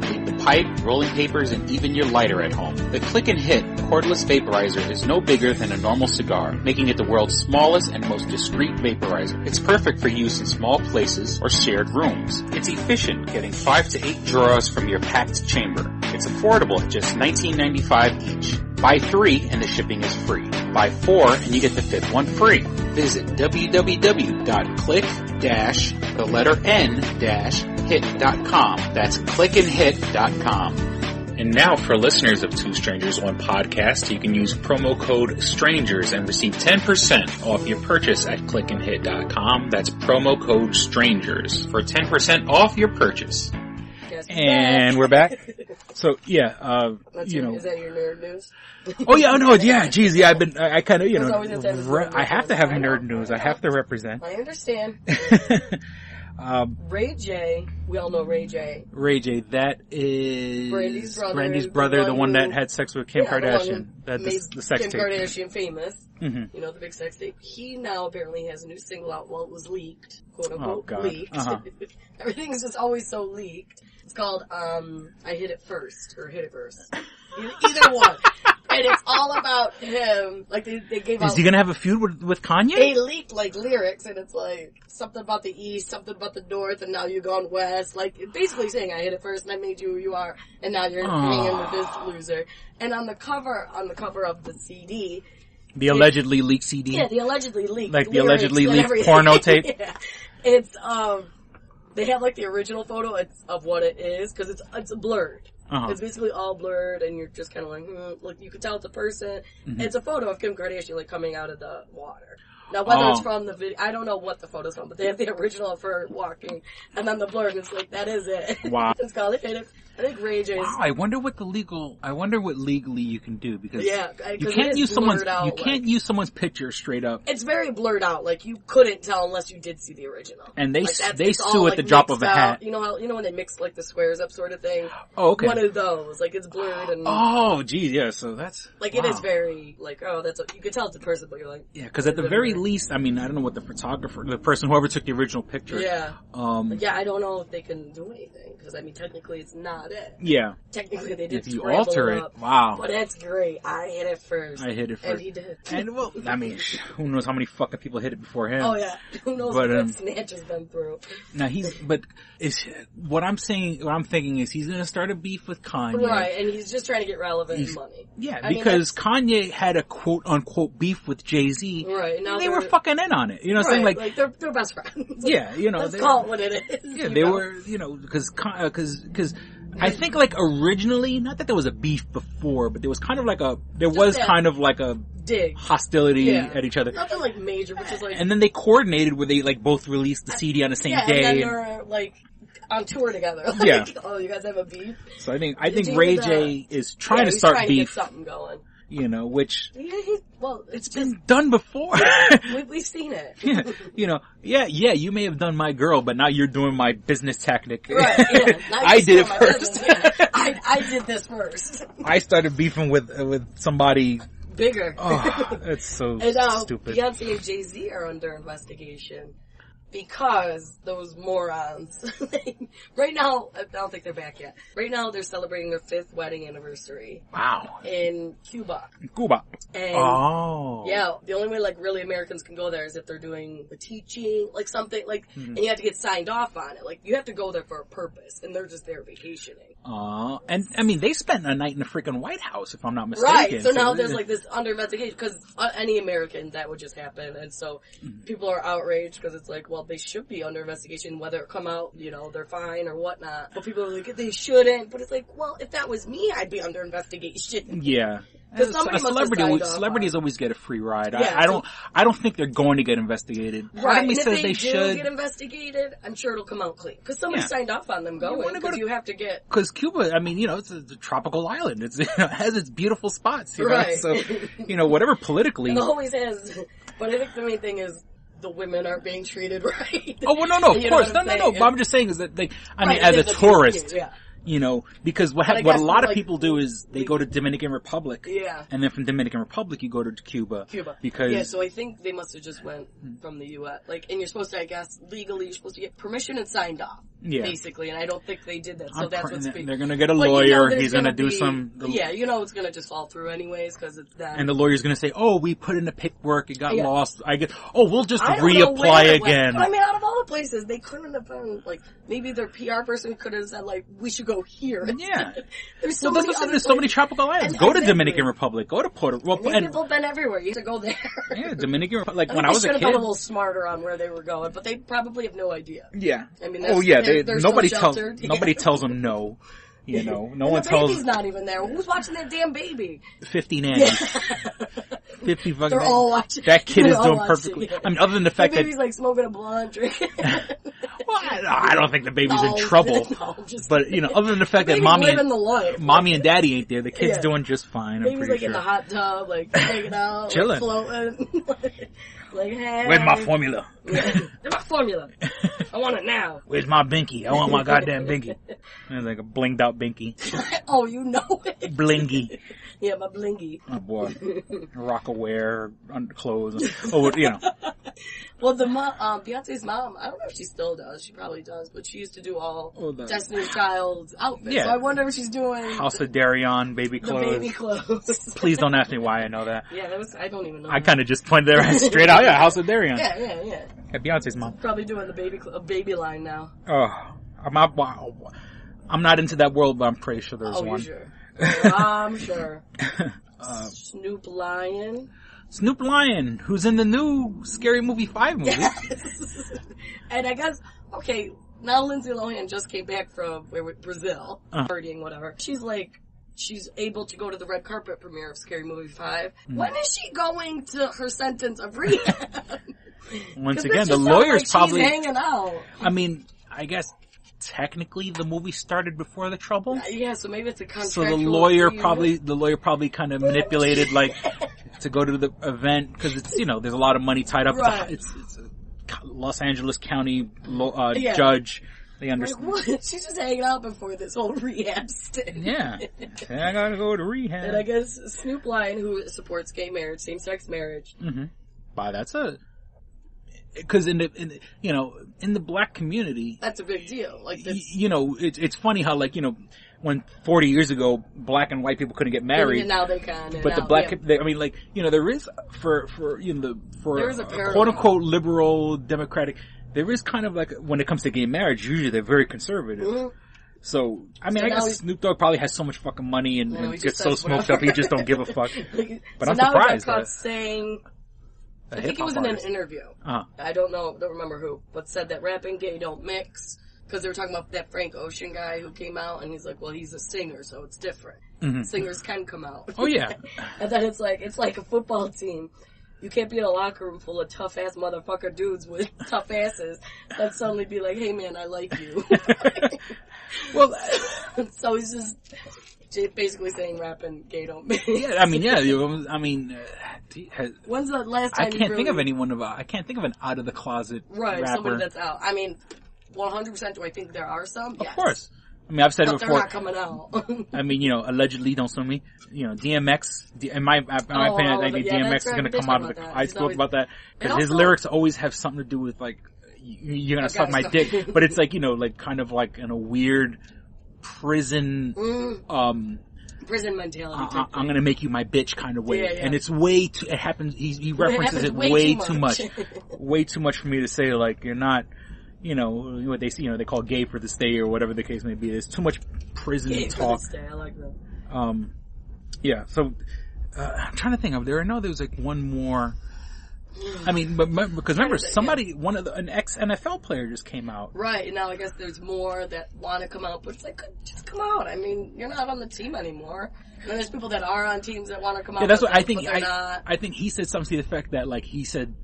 Leave the pipe, rolling papers, and even your lighter at home. The Click and Hit cordless vaporizer is no bigger than a normal cigar, making it the world's smallest and most discreet vaporizer. It's perfect for use in small places or shared rooms. It's efficient, getting 5 to 8 draws from your packed chamber. It's affordable at just $19.95 each. Buy 3 and the shipping is free. Buy 4 and you get the 5th one free. Visit www.click-hit.com. That's clickandhit.com. And now for listeners of Two Strangers One Podcast, you can use promo code STRANGERS and receive 10% off your purchase at clickandhit.com. That's promo code STRANGERS for 10% off your purchase. And we're back. So yeah, is that your nerd news? Oh yeah, no, yeah, geez, yeah, I kind of, I have to have nerd news. I have to represent. I understand. Ray J, we all know Ray J. Ray J, that is Brandy's brother, the one that had sex with Kim Kardashian. That the sex Kim tape. Kardashian famous. Mm-hmm. You know, the big sex tape. He now apparently has a new single out. Well, it was leaked, quote unquote, leaked. Uh-huh. Everything's just always so leaked. It's called I Hit It First or Hit It First. Either one. And it's all about him. Like they gave out. Is he gonna have a feud with Kanye? They leaked like lyrics, and it's like something about the east, something about the north, and now you're gone west. Like basically saying, "I hit it first, and I made you who you are, and now you're hanging with this loser." And on the cover of the CD, the allegedly leaked CD. Yeah, the allegedly leaked, like the allegedly leaked porno tape. Yeah. It's they have like the original photo of what it is because it's blurred. Uh-huh. It's basically all blurred, and you're just kind of like, look, you can tell it's a person. Mm-hmm. It's a photo of Kim Kardashian, like, coming out of the water. Now, whether it's from the video, I don't know what the photo's from, but they have the original of her walking, and then the blur, and it's like, that is it. Wow. It's called it. I think Ray J's. Wow, I wonder what legally you can do, because you can't use someone's picture straight up. It's very blurred out, like, you couldn't tell unless you did see the original. And they sue at the drop of a hat. You know when they mix, like, the squares up sort of thing? Oh, okay. One of those, like, it's blurred and... Oh, geez, yeah, so that's... Like, it is very, like, you can tell it's a person, but you're like... Yeah, because at the very least, I mean, I don't know what the whoever took the original picture. Yeah. I don't know if they can do anything, because, I mean, technically it's not it. Yeah. Technically they did if you alter it, wow. But that's great. I hit it first. And he did. And, well, I mean, who knows how many fucking people hit it before him. Oh, yeah. Who knows what Snatch has been through. Now, what I'm thinking is he's gonna start a beef with Kanye. Right, and he's just trying to get relevant and money. Yeah, because Kanye had a quote-unquote beef with Jay-Z. Right. Now they were fucking in on it. You know what I'm saying? Like they're best friends. Yeah, let's call it what it is. Yeah, they were, because I think, like, originally, not that there was a beef before, but there was kind of like a dig hostility at each other. Nothing like major, which is like... And then they coordinated where they, like, both released the CD on the same day. And then they're, like, on tour together. Like, oh, you guys have a beef? So I think Ray J is trying to start beef. To get something going. Which... Yeah, it's been done before. We've seen it. You may have done my girl, but now you're doing my business tactic. Right, yeah. I did it first. I did this first. I started beefing with somebody... bigger. Oh, it's so stupid. Beyonce and Jay-Z are under investigation. because those morons, right now, I don't think they're back yet. Right now, they're celebrating their 5th wedding anniversary. Wow. In Cuba. And yeah, the only way, like, really Americans can go there is if they're doing a teaching, like, something, like, and you have to get signed off on it. Like, you have to go there for a purpose, and they're just there vacationing. And, I mean, they spent a night in the freaking White House, if I'm not mistaken. Right, so now there's, like, this under investigation, because any American, that would just happen, and so people are outraged, because it's like, well, they should be under investigation, whether it come out, you know, they're fine or whatnot. But people are like, they shouldn't. But it's like, well, if that was me, I'd be under investigation. Yeah. Because celebrities always get a free ride. Yeah, I don't think they're going to get investigated. Right. And if they should get investigated, I'm sure it'll come out clean. Because somebody signed off on them going. Because you have to get. Because Cuba, I mean, you know, it's a tropical island. It has its beautiful spots, you know. Right. So, you know, whatever politically. It always has. But I think the main thing is the women aren't being treated right. Oh, well, no, of course. No. But I'm just saying is that as a tourist. Yeah. You know, because what a lot of people do is they go to Dominican Republic. Yeah. And then from Dominican Republic you go to Cuba. Because. Yeah, so I think they must have just went from the U.S. Like, and you're supposed to, I guess, legally, you're supposed to get permission and signed off. Yeah. Basically, and I don't think they did that, so that's what's being. They're gonna get a lawyer, he's gonna do some. Yeah, you know it's gonna just fall through anyways, because it's that. And the lawyer's gonna say, oh, we put in the paperwork, it got lost, we'll just reapply again. But I mean, out of all the places, they couldn't have been, like, maybe their PR person could have said, like, we should go here. Yeah. There's so many tropical islands. Go to Dominican Republic, go to Puerto Rico. People have been everywhere, you have to go there. Yeah, Dominican Republic, like, when I was a kid. They should have been a little smarter on where they were going, but they probably have no idea. Yeah. I mean, nobody tells them no. You know, no one tells. The baby's not even there. Who's watching that damn baby? 50 nannies. 50 fucking. They're all watching. That kid is doing perfectly. I mean, other than the fact that the baby's like smoking a blunt, drinking. Well, I don't think the baby's in trouble. But you know, other than the fact that mommy and daddy ain't there, the kid's doing just fine. I'm baby's like in the hot tub, like hanging out, chilling, like floating. Like, hey. Where's my formula? Where's my formula? I want it now. Where's my binky? I want my goddamn binky. It's like a blinged out binky. Oh, you know it. Blingy. Yeah, my blingy. Oh boy. Rockaware, clothes. Oh, you know. Well, the mom, Beyonce's mom, I don't know if she still does. She probably does, but she used to do all Destiny's Child's outfits. Yeah. So I wonder if she's doing House of Darion baby clothes. The baby clothes. Please don't ask me why I know that. Yeah, I don't even know. I kind of just pointed there straight out. Yeah, House of Darion. Yeah. Yeah, Beyonce's mom. Probably doing the baby line now. Oh, I'm not into that world, but I'm pretty sure there's one. Sure. I'm sure. Snoop Lion, who's in the new Scary Movie 5 movie. Yes. And I guess, okay, now Lindsay Lohan just came back from Brazil, partying, whatever. She's able to go to the red carpet premiere of Scary Movie 5. When is she going to her sentence of rehab? Once again, the lawyer's probably she's hanging out. I mean, I guess technically the movie started before the trouble. Yeah, so maybe it's a contractual. So the lawyer probably kind of manipulated, like, to go to the event because it's, you know, there's a lot of money tied up. Right. It's a Los Angeles County judge. They understand. Like, what? She's just hanging out before this whole rehab stint. Yeah. I gotta go to rehab. And I guess Snoop Lion, who supports gay marriage, same-sex marriage. Mm-hmm. Wow, that's because in the black community, that's a big deal. Like, you know, it's funny how, like, you know, when 40 years ago black and white people couldn't get married, and now they can. But the black, I mean, like, you know, there is for a quote unquote liberal democratic, there is kind of like, when it comes to gay marriage, usually they're very conservative. Mm-hmm. So, I mean, I guess Snoop Dogg probably has so much fucking money and gets so smoked up, he just don't give a fuck. But I'm surprised. Now saying, I think it was in an interview. I don't remember who, but said that rap and gay don't mix. Because they were talking about that Frank Ocean guy who came out, and he's like, well, he's a singer, so it's different. Mm-hmm. Singers can come out. Oh, yeah. And then it's like a football team. You can't be in a locker room full of tough-ass motherfucker dudes with tough asses and suddenly be like, hey, man, I like you. Well, so he's just basically saying rap and gay don't mix. Yeah, I mean, when's the last time I can't think of an out-of-the-closet rapper. Somebody that's out. I mean, 100% do I think there are some? Of course. I mean, I've said it before. They're not coming out. I mean, you know, allegedly, don't sue me. You know, DMX, in my opinion, I think DMX is going to come out of the... I spoke about that. Because his lyrics always have something to do with, like, you're gonna suck my dick. But it's like, like kind of like in a weird prison, prison mentality. I'm gonna make you my bitch kind of way. Yeah. And it's way too, it happens, he references it way too much. Way too much for me to say, like, you're not, what they see, they call gay for the stay or whatever the case may be. There's too much prison gay talk. For the stay. I like that. Yeah, so, I'm trying to think of, I know there was like one more, I mean, because remember, an ex-NFL player just came out. Right, and now I guess there's more that want to come out, but it's like, just come out. I mean, you're not on the team anymore. And there's people that are on teams that want to come out. Yeah, that's what I think. I think he said something to the effect that, like, he said,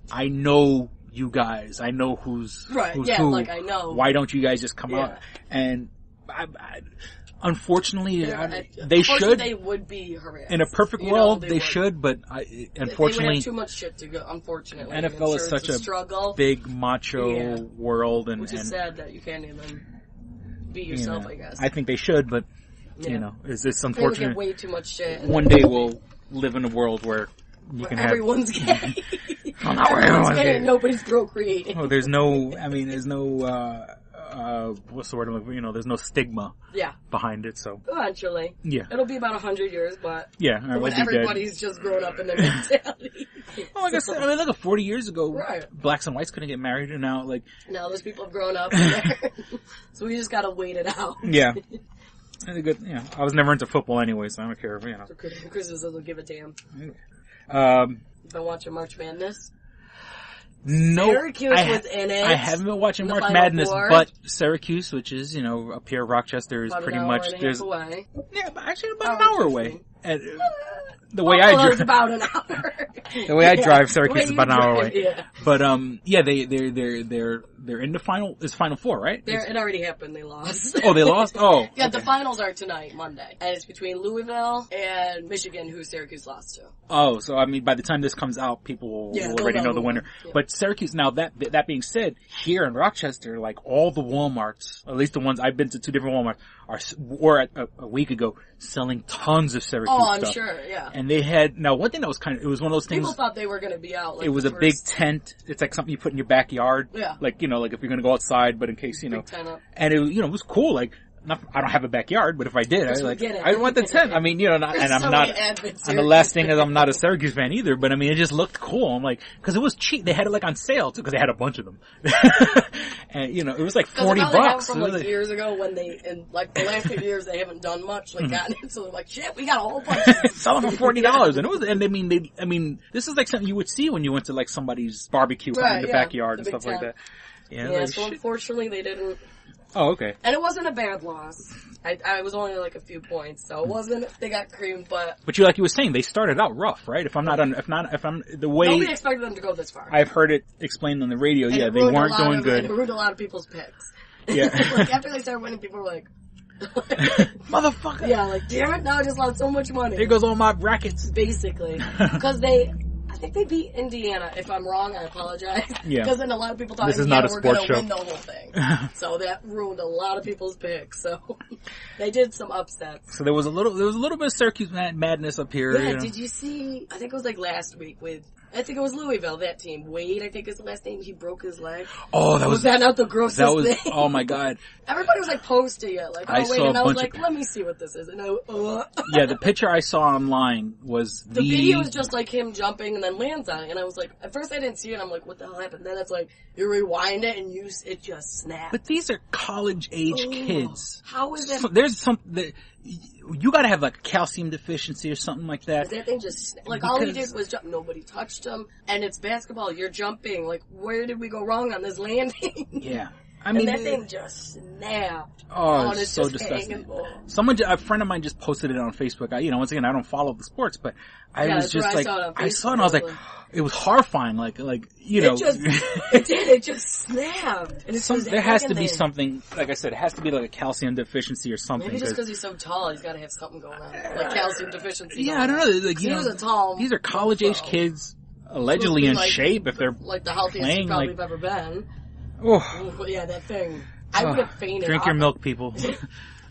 I know you guys. I know who's who. Like, I know. Why don't you guys just come out? And unfortunately, they should. They would be harassed. In a perfect world, they should, but unfortunately, they would have too much shit to go. Unfortunately, NFL is such a struggle. Big macho world, which is sad that you can't even be yourself. I guess. I think they should, but it's unfortunate. They would get way too much shit. One day we'll live in a world where you can everyone's have gay. Everyone's gay. Nobody's procreating. Oh, there's no what's the word? There's no stigma behind it, so. Eventually. Yeah. It'll be about 100 years, but. Yeah, when everybody's just grown up in their mentality. Well, like I said, look, 40 years ago, blacks and whites couldn't get married, and now, like. Now those people have grown up. So we just gotta wait it out. Yeah. I was never into football anyway, so I don't care if, Chris doesn't give a damn. Anyway. You've been watching March Madness? No, Syracuse was in it. I haven't been watching March Madness, but Syracuse, which is, up here, Rochester, is pretty much, away. Yeah, but actually about an hour away. The way I drive, about an hour. The way I drive, Syracuse is about an hour away. Yeah. But they're in the final. It's Final Four, right? It already happened. They lost. Oh, they lost. Oh, yeah. Okay. The finals are tonight, Monday, and it's between Louisville and Michigan, who Syracuse lost to. Oh, so I mean, by the time this comes out, people will already know the winner. Yeah. But Syracuse. Now that being said, here in Rochester, like all the Walmarts, at least the ones I've been to, 2 different Walmarts, were a week ago selling tons of Syracuse stuff. Oh, I'm sure. Yeah. And they had, now one thing that was it was one of those things. People thought they were going to be out. Like, it was a big tent. It's like something you put in your backyard. Yeah. Like, like if you're going to go outside, but in case, and it, it was cool. Like, I don't have a backyard, but if I did, I want the tent. I mean, and I'm not, and the last thing is I'm not a Syracuse fan either, but I mean, it just looked cool. I'm like, cause it was cheap. They had it like on sale too, cause they had a bunch of them. And, it was like $40. From like years ago when in like the last few years they haven't done much, like gotten it, so they're like, shit, we got a whole bunch of them. Sell them for $40. And I mean, this is like something you would see when you went to like somebody's barbecue in the backyard and stuff like that. Yeah, so unfortunately they didn't. Oh, okay. And it wasn't a bad loss. I was only like a few points, so it wasn't, they got creamed, but. But like you were saying, they started out rough, right? If I'm the way. Nobody expected them to go this far. I've heard it explained on the radio, and they weren't doing good. It ruined a lot of people's picks. Yeah. Like after they started winning, people were like, motherfucker. Yeah, like, damn it, now I just lost so much money. There goes all my brackets. Basically. Because I think they beat Indiana. If I'm wrong, I apologize. Yeah. Because then a lot of people thought Indiana were going to win the whole thing. So that ruined a lot of people's picks. So they did some upsets. So there was a little bit of Syracuse madness up here. Yeah. Did you see? I think it was like last week I think it was Louisville, that team. Wade, I think is the last name. He broke his leg. Oh, was that not the grossest thing? Oh my God. Everybody was like posting it. Like, oh wait, and I was like, let me see what this is. And yeah, the picture I saw online was the video was just like him jumping and then lands on it. And I was like, at first I didn't see it. I'm like, what the hell happened? Then it's like, you rewind it and it just snapped. But these are college age kids. How is it? There's something you gotta have like a calcium deficiency or something like that. That thing just, like, all he did was jump. Nobody touched him. And it's basketball. You're jumping. Like, where did we go wrong on this landing? Yeah. I mean, and that thing just snapped. Oh, it's so disgusting. A friend of mine just posted it on Facebook. Once again, I don't follow the sports, but I was just like, I saw it and I was like, it was horrifying. Like, it just snapped. And there has to be something, like I said, it has to be like a calcium deficiency or something. Maybe just because he's so tall, he's got to have something going on. Like calcium deficiency. Yeah, I don't know. Like, he was a tall. These are college age kids, allegedly in shape if they're like the healthiest playing, you probably have ever been. Oh. But yeah, that thing. I would have fainted. Drink your milk, people.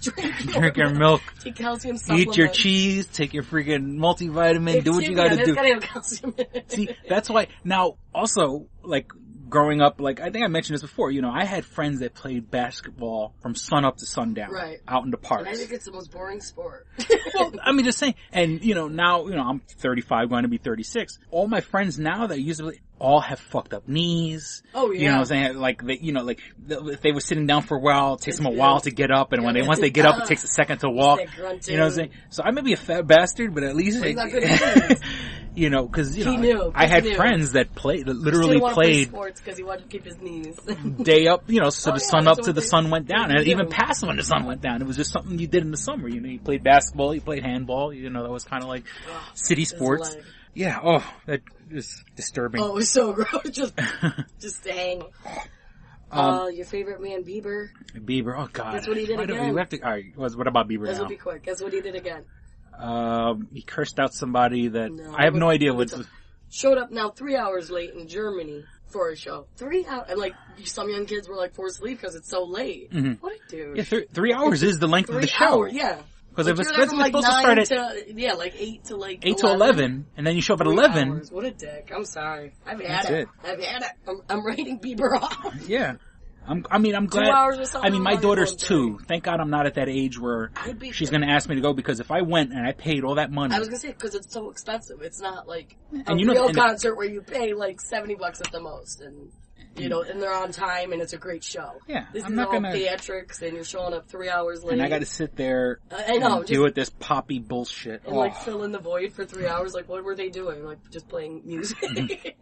Drink your milk. Take calcium supplements. Eat your cheese. Take your freaking multivitamin. Do what you gotta do. Gotta have calcium in it. See, that's why. Now, also, like, growing up, like, I think I mentioned this before, you know, I had friends that played basketball from sun up to sundown. Right. Out in the parks. And I think it's the most boring sport. Well, I mean, just saying. And, you know, now, you know, I'm 35, going to be 36. All my friends now that used to play, all have fucked up knees. Oh, yeah. You know what I'm saying? Like, they, you know, like, if they were sitting down for a while, it takes them a while to get up, and once they get up, it takes a second to walk. You know what I'm saying? So I may be a fat bastard, but at least, you know, cause, you know, I had friends that literally played. Play sports because he wanted to keep his knees. Day up, you know, so the sun up to the sun went down, and even past when the sun went down. It was just something you did in the summer. You know, you played basketball, you played handball. You know, that was kind of like city sports. Yeah. Oh, that is disturbing. Oh, it was so gross. Just dang. Your favorite man, Bieber. Bieber. Oh God. Guess what he did again? You have to. All right. What about Bieber now? This will be quick. Guess what he did again? He cursed out somebody that I have no idea what. Showed up now 3 hours late in Germany for a show. 3 hours, and like some young kids were like forced to leave because it's so late. Mm-hmm. What a dude! Yeah, 3 hours is the length of the show. Yeah. Because if it's supposed to start at 8 to 11, and then you show up at 11. Hours. What a dick! I'm sorry. I've had it. I'm writing Bieber off. Yeah. I'm glad. 2 hours or something. I mean, my daughter's 2. Thank God I'm not at that age where she's going to ask me to go, because if I went and I paid all that money. I was going to say, because it's so expensive. It's not like a real concert where you pay like $70 at the most, and you know, and they're on time and it's a great show. Yeah. This is all theatrics, and you're showing up 3 hours late. And I got to sit there and deal with this poppy bullshit. And like fill in the void for 3 hours. Like, what were they doing? Like, just playing music?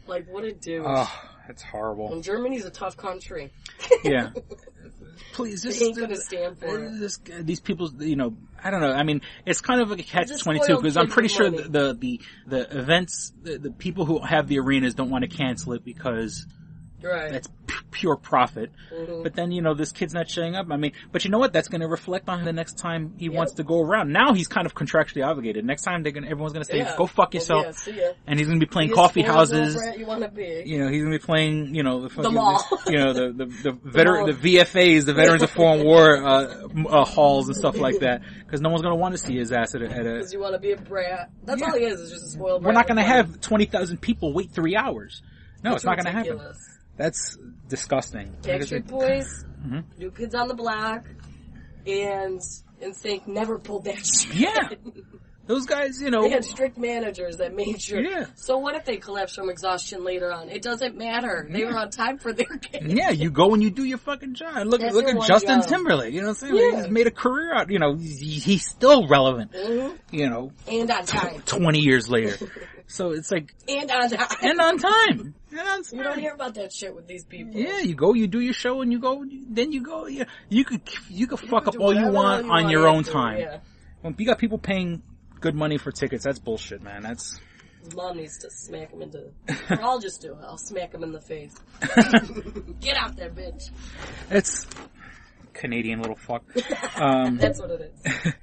Like, what a douche. Oh, that's horrible. And Germany's a tough country. Yeah. Please, they ain't gonna stand for it. These people, you know, I don't know. I mean, it's kind of like a catch-22, because I'm pretty sure the events, the people who have the arenas don't want to cancel it because that's pure profit. Mm-hmm. But then, you know, this kid's not showing up. I mean, but you know what? That's going to reflect on him the next time he wants to go around. Now he's kind of contractually obligated. Next time everyone's going to say, go fuck yourself. Well, see ya. And he's going to be playing coffee houses. You want to be. You know, he's going to be playing, you know, the mall. You know, the VFAs, the Veterans of Foreign War, halls and stuff like that. Because no one's going to want to see his ass at a. Because you want to be a brat. That's all he is just a spoiled brat. We're not going to have 20,000 people wait 3 hours. No, it's not going to happen. That's disgusting. Backstreet Boys, New Kids on the Block, and NSYNC never pulled that shit. Yeah. Those guys, you know. They had strict managers that made sure. Yeah. So what if they collapse from exhaustion later on? It doesn't matter. They were on time for their game. Yeah, you go and you do your fucking job. Look at Justin Timberlake. You know what I'm saying? Yeah. He's made a career out. You know, he's still relevant. Mm-hmm. You know. And on time. 20 years later. So it's like. And on time. And on time. You don't hear about that shit with these people. Yeah, you go, you do your show, and you go. Then you go. Yeah, you could fuck up all you want on your own time. Yeah. When you got people paying good money for tickets, that's bullshit, man. That's. His mom needs to smack him into. Or I'll just do it. I'll smack him in the face. Get out there, bitch. It's Canadian little fuck. That's what it is.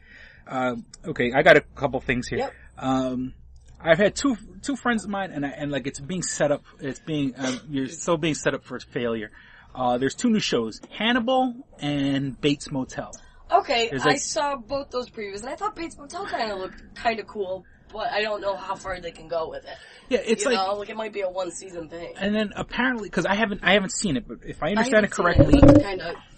Okay, I got a couple things here. Yep. I've had two friends of mine, and like it's being set up. It's being you're still being set up for failure. There's 2 new shows: Hannibal and Bates Motel. Okay, I saw both those previews, and I thought Bates Motel kind of looked kind of cool, but I don't know how far they can go with it. Yeah, it's like it might be a 1-season thing. And then apparently, because I haven't seen it, but if I understand it correctly,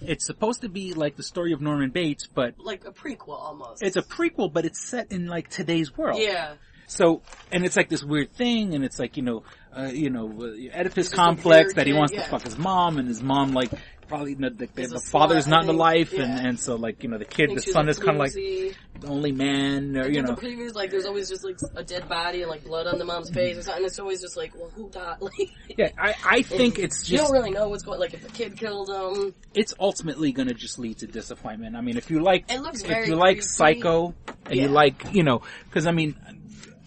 it's supposed to be like the story of Norman Bates, but like a prequel almost. It's a prequel, but it's set in like today's world. Yeah. So, and it's like this weird thing, and it's like, Oedipus complex that he wants to fuck his mom, and his mom, like, probably, the father's not in the life, and so, like, the son is kind of like the only man, or, the previews, like, there's always just, like, a dead body and, like, blood on the mom's face or something, it's always just like, well, who died? Like, yeah, I think it's just... You don't really know what's going, like, if the kid killed him. It's ultimately gonna just lead to disappointment. I mean, if you like creepy. Psycho, and you like, because, I mean...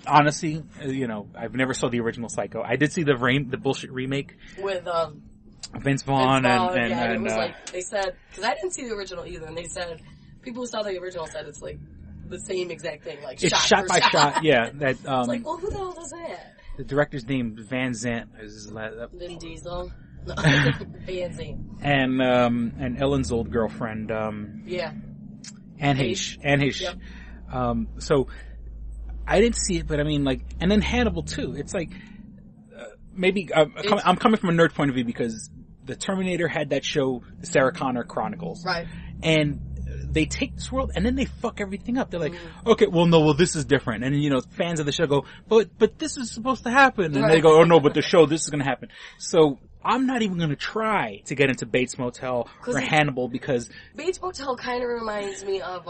Honestly, I've never saw the original Psycho. I did see the bullshit remake with Vince Vaughn and it was like they said, because I didn't see the original either, and they said people who saw the original said it's like the same exact thing, like it's shot by shot. Yeah, that it's like, well, who the hell does that? The director's name Van Zandt is Vin Diesel. Van Zandt. And Ellen's old girlfriend. Anne Heche. Yep. So. I didn't see it, but I mean, like, and then Hannibal too. It's like, maybe, I'm coming from a nerd point of view because the Terminator had that show, the Sarah Connor Chronicles. Right. And they take this world and then they fuck everything up. They're like, okay, well, this is different. And, fans of the show go, but this is supposed to happen. And they go, oh no, but the show, this is going to happen. So I'm not even going to try to get into Bates Motel or Hannibal because Bates Motel kind of reminds me of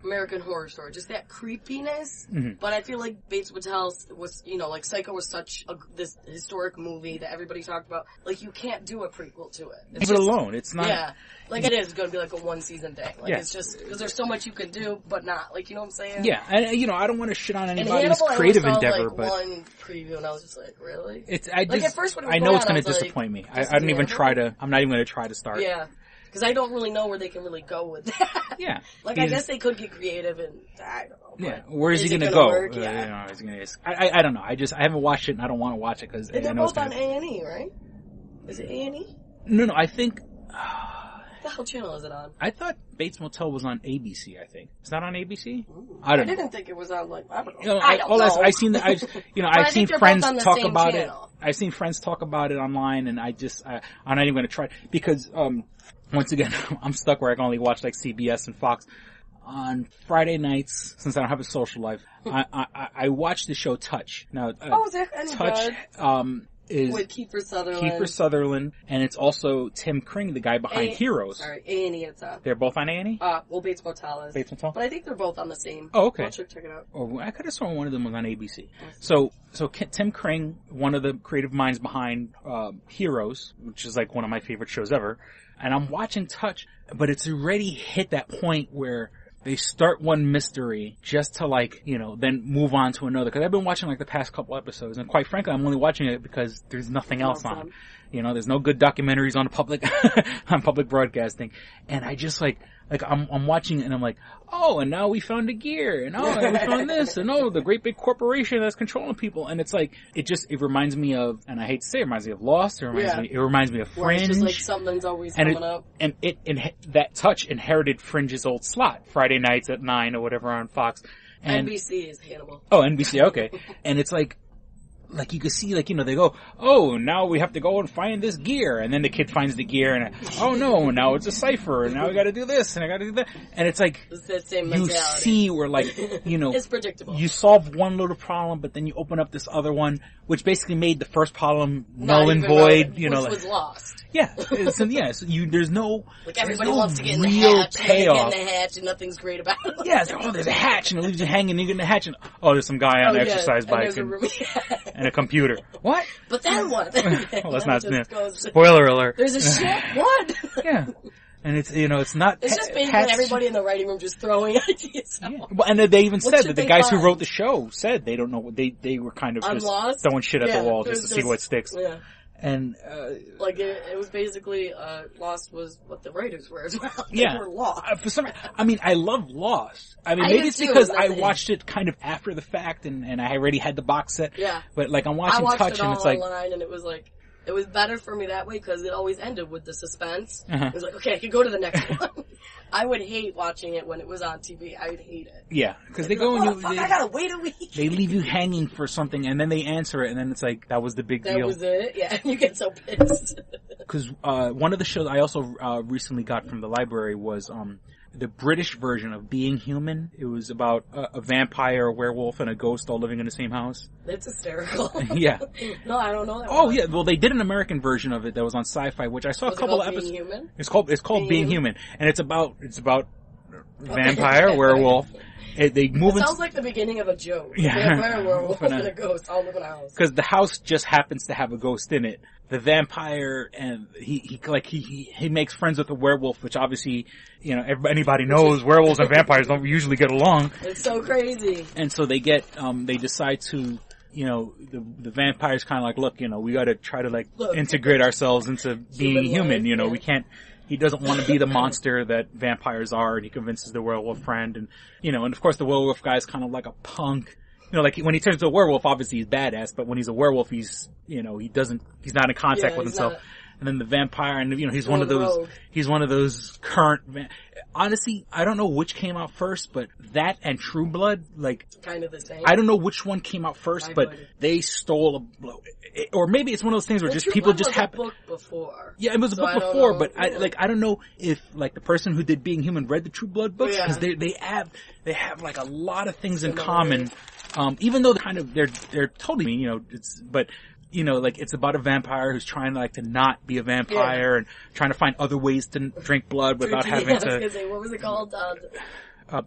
American Horror Story, just that creepiness. Mm-hmm. But I feel like Bates Motel was, like Psycho was such this historic movie that everybody talked about. Like you can't do a prequel to it. Leave it alone. It's not. Yeah, like it is going to be like a 1-season thing. Like it's just because there's so much you can do, but not like you know what I'm saying. Yeah, and I don't want to shit on anybody's creative endeavor, but one preview and I was just like, really? At first when it was know it's going to disappoint me. I don't even try to. I'm not even going to try to start. Yeah, because I don't really know where they can really go with that. Yeah, I guess they could get creative and I don't know. Yeah, where is he going to go? I don't know. I haven't watched it and I don't want to watch it because they're both on A&E, right? Is it A&E? No, I think. What the hell channel is it on? I thought Bates Motel was on ABC. I think it's not on ABC. Ooh, I didn't think it was on I don't know. I've seen friends talk about it. I've seen friends talk about it online, and I'm not even going to try because once again I'm stuck where I can only watch like CBS and Fox. On Friday nights, since I don't have a social life, I watch the show Touch. Now, is there any Touch is with Kiefer Sutherland, and it's also Tim Kring, the guy behind Heroes. Sorry, A&E. It's they're both on A&E. Bates Motel is. Bates Motel, but I think they're both on the same. Oh, okay. I'll check it out. Oh, I could have sworn one of them was on ABC. So Tim Kring, one of the creative minds behind Heroes, which is like one of my favorite shows ever, and I'm watching Touch, but it's already hit that point where they start one mystery just to then move on to another. Cause I've been watching the past couple episodes and quite frankly, I'm only watching it because there's nothing else on. There's no good documentaries on public broadcasting. And I just I'm watching it and I'm like, oh, and now we found a gear and and we found this and the great big corporation that's controlling people. And it's it reminds me of, and I hate to say it reminds me of Lost. It reminds me of Fringe. Where it's just something's always coming up. And that Touch inherited Fringe's old slot, Friday nights at 9 or whatever on Fox. And NBC is Hannibal. Oh, NBC, okay. And it's you can see, they go, oh, now we have to go and find this gear. And then the kid finds the gear and, oh no, now it's a cipher. And now we gotta do this and I gotta do that. And it's the same mentality. You see where it's predictable. You solve one little problem, but then you open up this other one, which basically made the first problem null and void, which was lost. Yeah. So there's no, everybody loves to get in the real hatch. Payoff. Get in the hatch and nothing's great about it. Yeah, there's a hatch and it leaves you hanging. You get in the hatch and, there's some guy on an exercise bike and a computer. What? But then what? Well, that's not spoiler alert. There's a ship. What? Yeah. And it's it's not. It's just basically everybody in the writing room just throwing ideas out. Yeah. Well, and they even said that the guys who wrote the show said they don't know what they were kind of just throwing shit at the wall just to see what sticks. Yeah. And it was basically Lost was what the writers were as well. They were lost. For some, I love Lost. Maybe it's because I watched it kind of after the fact, and I already had the box set. Yeah. But I'm watching Touch, and it's online, and it was it was better for me that way because it always ended with the suspense. Uh-huh. It was okay, I could go to the next one. I would hate watching it when it was on TV. I would hate it. Yeah, because they go and I gotta wait a week. They leave you hanging for something, and then they answer it, and then it's that was the big deal. That was it. Yeah, you get so pissed. Because one of the shows I also recently got from the library was the British version of Being Human. It was about a vampire, a werewolf, and a ghost all living in the same house. That's hysterical. Yeah. No, I don't know that one. Yeah. Well, they did an American version of it that was on Sci-Fi, which I saw a couple of episodes. Being Human? It's called Being Human, and it's about vampire, werewolf. They move. It sounds like the beginning of a joke. Yeah. Vampire, werewolf, and a ghost all live in a house. Because the house just happens to have a ghost in it. The vampire, and he makes friends with the werewolf, which obviously, anybody knows werewolves and vampires don't usually get along. It's so crazy. And so they decide to, the vampire's kind of look, we gotta try to integrate ourselves into being human. We can't. He doesn't want to be the monster that vampires are, and he convinces the werewolf friend, and and of course the werewolf guy is kind of like a punk. When he turns into a werewolf, obviously he's badass, but when he's a werewolf, he's not in contact with himself. and then the vampire, and he's one of those current. Honestly, I don't know which came out first, but that and True Blood, like, kind of the same. I don't know which one came out first, but they stole or maybe it's one of those things where just people just have. Book before. Yeah, it was a book before, but I don't know if like the person who did Being Human read the True Blood books, because they have like a lot of things in common. Even though they're totally, like it's about a vampire who's trying to not be a vampire and trying to find other ways to drink blood without having to. I was gonna say, what was it called?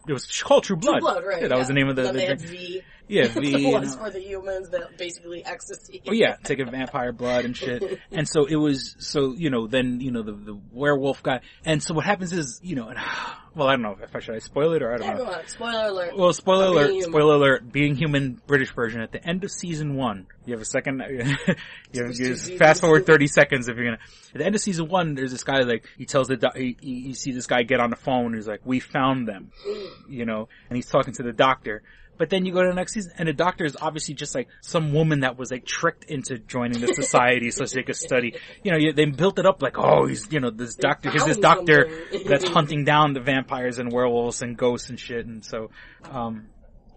It was called True Blood. True Blood, right? Yeah, that was the name of the. Then they had V. Yeah, V. was for the humans, that basically ecstasy. Oh yeah, taking vampire blood and shit. And so it was, then, the werewolf guy. And so what happens is, well, I don't know if I spoil it or I don't know. Go on. Spoiler alert. Well, spoiler alert, Being Human British version. At the end of season 1, you have a second, you fast forward 30 seconds if you're gonna, at the end of season 1, there's this guy, he tells you see this guy get on the phone, and he's like, we found them, and he's talking to the doctor. But then you go to the next season, and the doctor is obviously just some woman that was tricked into joining the society so she could study. They built it up he's, this doctor that's hunting down the vampires and werewolves and ghosts and shit. And so, dun,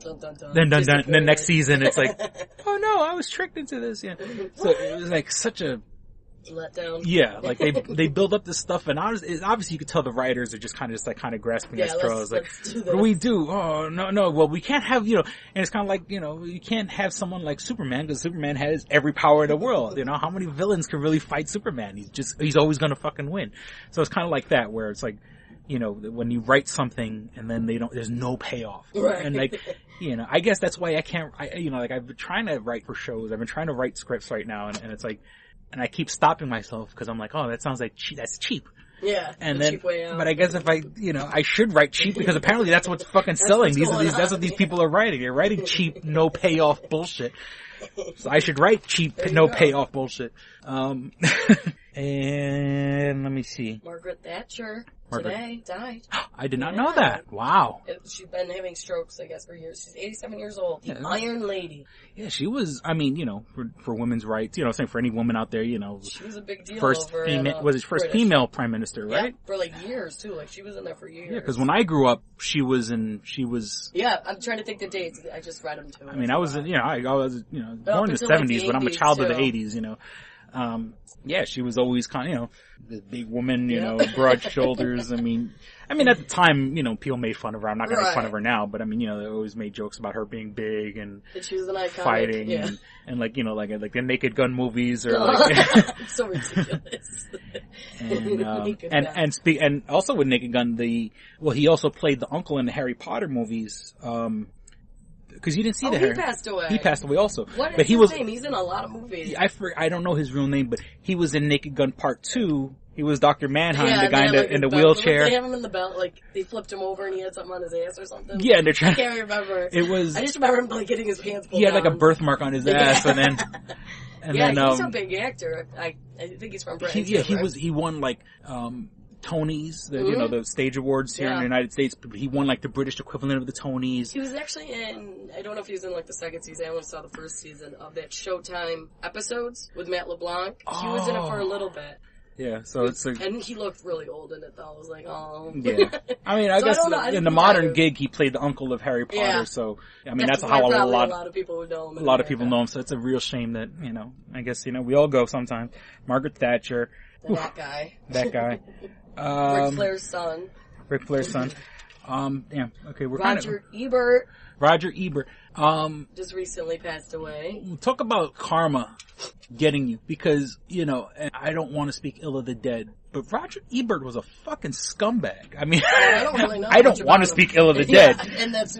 dun, dun. Then next season it's oh no, I was tricked into this. Yeah. So it was such a letdown. Yeah, they build up this stuff, and obviously you could tell the writers are just kind of grasping at straws. What do we do? Oh no, well we can't have and it's kind of you can't have someone like Superman, because Superman has every power in the world. How many villains can really fight Superman? He's always gonna fucking win. So it's kind of like that, where it's when you write something and then there's no payoff, right. And I guess that's why I can't. I've been trying to write for shows. I've been trying to write scripts right now, and it's and I keep stopping myself because I'm oh, that sounds that's cheap. Yeah. And then, cheap way out. But I guess if I should write cheap, because apparently that's what's fucking selling. That's what these people are writing. They're writing cheap, no payoff bullshit. So I should write cheap, no payoff bullshit. And let me see. Margaret Thatcher today died. I did not know that. Wow. She's been having strokes, I guess, for years. She's 87 years old. The Iron Lady. Yeah, she was, for women's rights, saying for any woman out there, she was a big deal first female prime minister, right? Yeah, for years too. She was in there for years. Yeah, because when I grew up, she was. Yeah, I'm trying to think the dates. I just read them too. I was born in the 70s, but I'm a child of the 80s, yeah, she was always the big woman, broad shoulders. I mean, at the time, people made fun of her. I'm not going to make fun of her now, but they always made jokes about her being big and she was an iconic, fighting and like the Naked Gun movies or so ridiculous. and also with Naked Gun, he also played the uncle in the Harry Potter movies. Because you didn't see he passed away. He passed away also. What is his name? He's in a lot of movies. I don't know his real name, but he was in Naked Gun Part 2. He was Dr. Manheim, the guy in the wheelchair. They have him in the belt, they flipped him over and he had something on his ass or something. Yeah, and they're trying. I can't remember. I just remember him getting his pants pulled down. He had a birthmark on his ass, and then. He's a big actor. I think he's from Britain. He won Tonys, the stage awards here in the United States, but he won the British equivalent of the Tonys. He was actually in, I don't know if he was in the second season, I only saw the first season of that Showtime episodes with Matt LeBlanc. He was in it for a little bit. Yeah, so it's and he looked really old in it though. I was oh. Yeah. I guess in the modern gig, he played the uncle of Harry Potter, so, that's how a lot of people would know him. A lot of people know him, so it's a real shame that, I guess, we all go sometimes. Margaret Thatcher. That guy. Ric Flair's son. Yeah, okay, Roger Ebert. Roger Ebert. Just recently passed away. Talk about karma getting you, because, and I don't want to speak ill of the dead, but Roger Ebert was a fucking scumbag. I mean, I don't really know. I don't want to speak ill of the dead,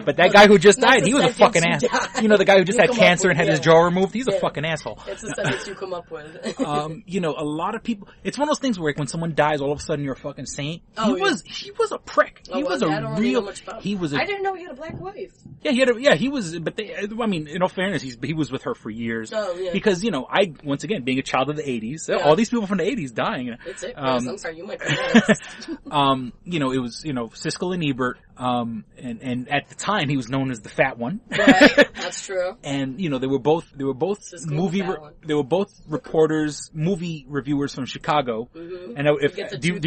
but that guy who just died, he was a fucking ass. The guy who just had cancer and had his jaw removed, he's a fucking asshole. It's the sentence you come up with. A lot of people, it's one of those things where when someone dies, all of a sudden you're a fucking saint. He was a prick. He was a real, I didn't know he had a black wife. Yeah, he was, but in all fairness, he was with her for years. Oh, yeah. Because, once again, being a child of the 80s, all these people from the 80s dying. It's it, I'm sorry, you might be next. It was, Siskel and Ebert. And at the time he was known as the fat one. Right, that's true. And, they were both reporters, movie reviewers from Chicago. Mm-hmm. And did